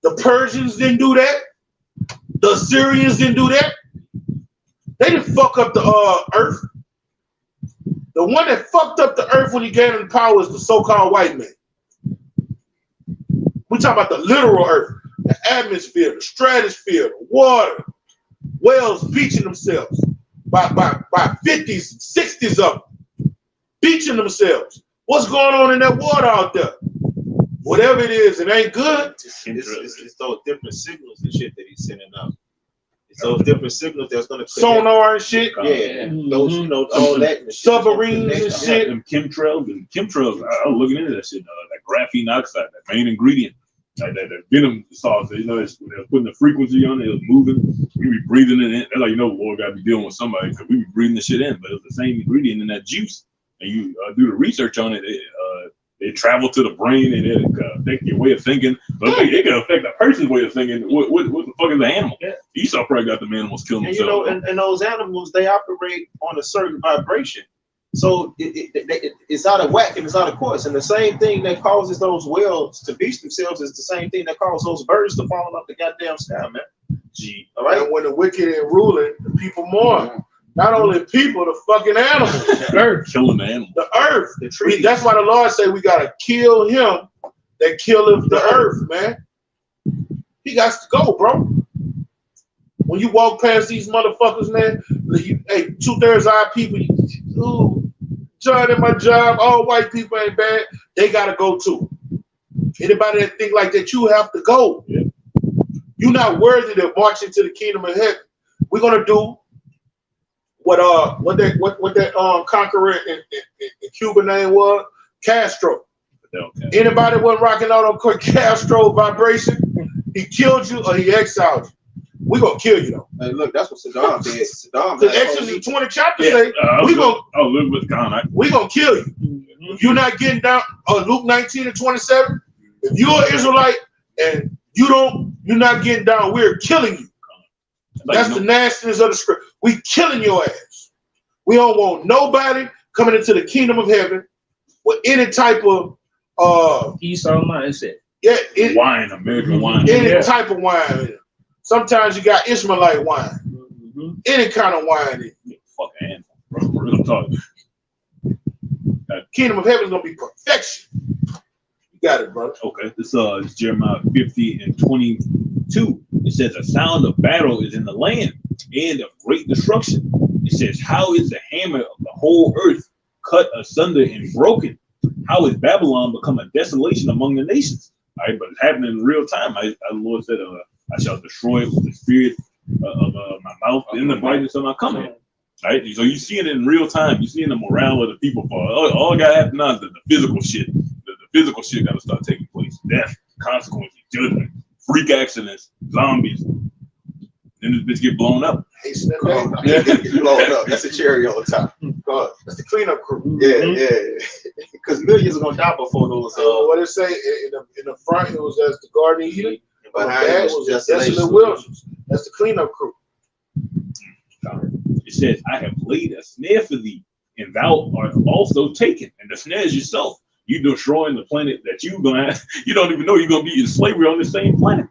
The Persians didn't do that. The Assyrians didn't do that. They didn't fuck up the earth. The one that fucked up the earth when he gave him power is the so-called white man. We're talking about the literal earth, the atmosphere, the stratosphere, the water, whales beaching themselves by 50s, 60s of them, beaching themselves. What's going on in that water out there? Whatever it is, it ain't good. It's those different signals and shit that he's sending out. It's those different signals that's gonna sonar and shit. Yeah, those all that submarines and shit. Them chemtrails. I was looking into that shit. That graphene oxide, that main ingredient. like that venom sauce. You know, when they're putting the frequency on it, it was moving. We be breathing it in. That's like, you know, the Lord got to be dealing with somebody because we be breathing the shit in. But it's the same ingredient in that juice. And you do the research on it. It travel to the brain and it affect your way of thinking. But it can affect a person's way of thinking. What the fuck is the animal? Yeah. Esau probably got the animals killing And you themselves. know, and those animals, they operate on a certain vibration. So it's out of whack and it's out of course. And the same thing that causes those whales to beach themselves is the same thing that causes those birds to fall up the goddamn sky, man. Gee. All right. And when the wicked and ruling, the people mourn. Not only people, the fucking animals, The earth. Killing the animal. the earth. The trees. That's why the Lord said we gotta kill him that killeth the earth, man. He got to go, bro. When you walk past these motherfuckers, man, hey, 2/3 our people, John at my job, all white people ain't bad. They gotta go too. Anybody that think like that, you have to go. Yeah. You're not worthy to march into the kingdom of heaven. We're gonna do what that conqueror in Cuba name was? Castro. Okay. Anybody wasn't rocking out on Castro vibration, he killed you or he exiled you. We're gonna kill you though. Hey, look, that's what Saddam did. Saddam. The Exodus 20 chapter Yeah, say we I'll live with God. we gonna kill you. If you're not getting down, Luke 19:27. If you're an Israelite and you're not getting down, we're killing you. That's the nastiness of the script. We killing your ass. We don't want nobody coming into the kingdom of heaven with any type of Esau mindset. wine, American wine. any type of wine in it. Sometimes you got Ishmaelite wine. Mm-hmm. Any kind of wine in it. Fucking animal, bro. Real talk. Kingdom of heaven is gonna be perfection. You got it, bro. Okay, this is Jeremiah 50:22. It says, "A sound of battle is in the land, and of great destruction." It says, "How is the hammer of the whole earth cut asunder and broken? How is Babylon become a desolation among the nations?" All right, but it's happening in real time. The Lord said, "I shall destroy it with the spirit of my mouth in the brightness of my coming." Right, so you see it in real time. You see in the morale of the people fall. All got to happen now is the physical shit. The physical shit got to start taking place. Death, consequences, judgment, freak accidents, zombies. Then this bitch get blown up. Hey, snap Come back. on, get blown up. That's a cherry on top. God, that's the cleanup crew. Yeah, yeah. Because millions are gonna die before those. What it say in the front? It was as the Garden of Eden. Behind That it was was a desolate wilderness. That's the cleanup crew. It says, "I have laid a snare for thee, and thou art also taken." And the snare is yourself. You destroying the planet that you don't even know you're gonna be in slavery on the same planet.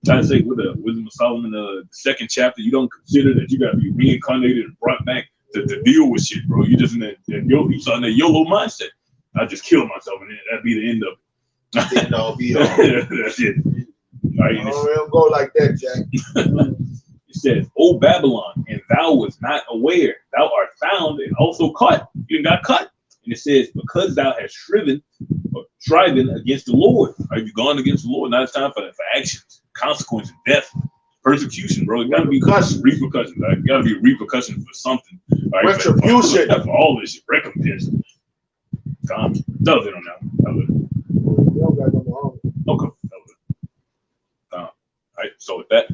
I say with the Wisdom of Solomon, the second chapter, you don't consider that you gotta be reincarnated and brought back to deal with shit, bro. You just in that YOLO mindset. I just kill myself and then that'd be the end of it. Then all be all. That's it. All right, We don't go like that, Jack. it says, "O Babylon, and thou was not aware, thou art found and also caught." You got cut. And it says, "Because thou hast striven against the Lord." Have you gone against the Lord? Now it's time for actions, consequences, death, persecution, bro. It gotta be repercussions. Right? It gotta be repercussions for something. Right? Retribution. For all this shit, recompense. That was it on that one. We don't got no more. Okay. All right. So with that,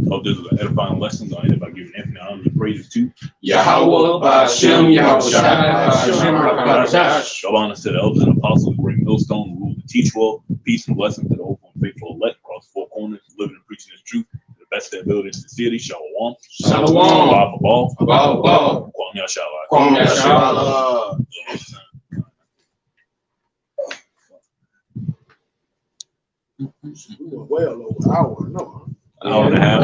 hope this was an edifying lesson. I'll end by giving infinite honor and praises to Yahweh, Ba'ashem, Yahweh Shai, Ba'ashem, Rakadash. Double honors to the elders and apostles who bring millstone, rule, and teach well. Peace and blessing to the hopeful and faithful elect across four corners, living and preaching His truth to the best of their ability and sincerity. Shalom. Shalom. Abba, Abba. Kwam Yashala. Kwam Yashala. We went well over an hour. No. Hour and a half.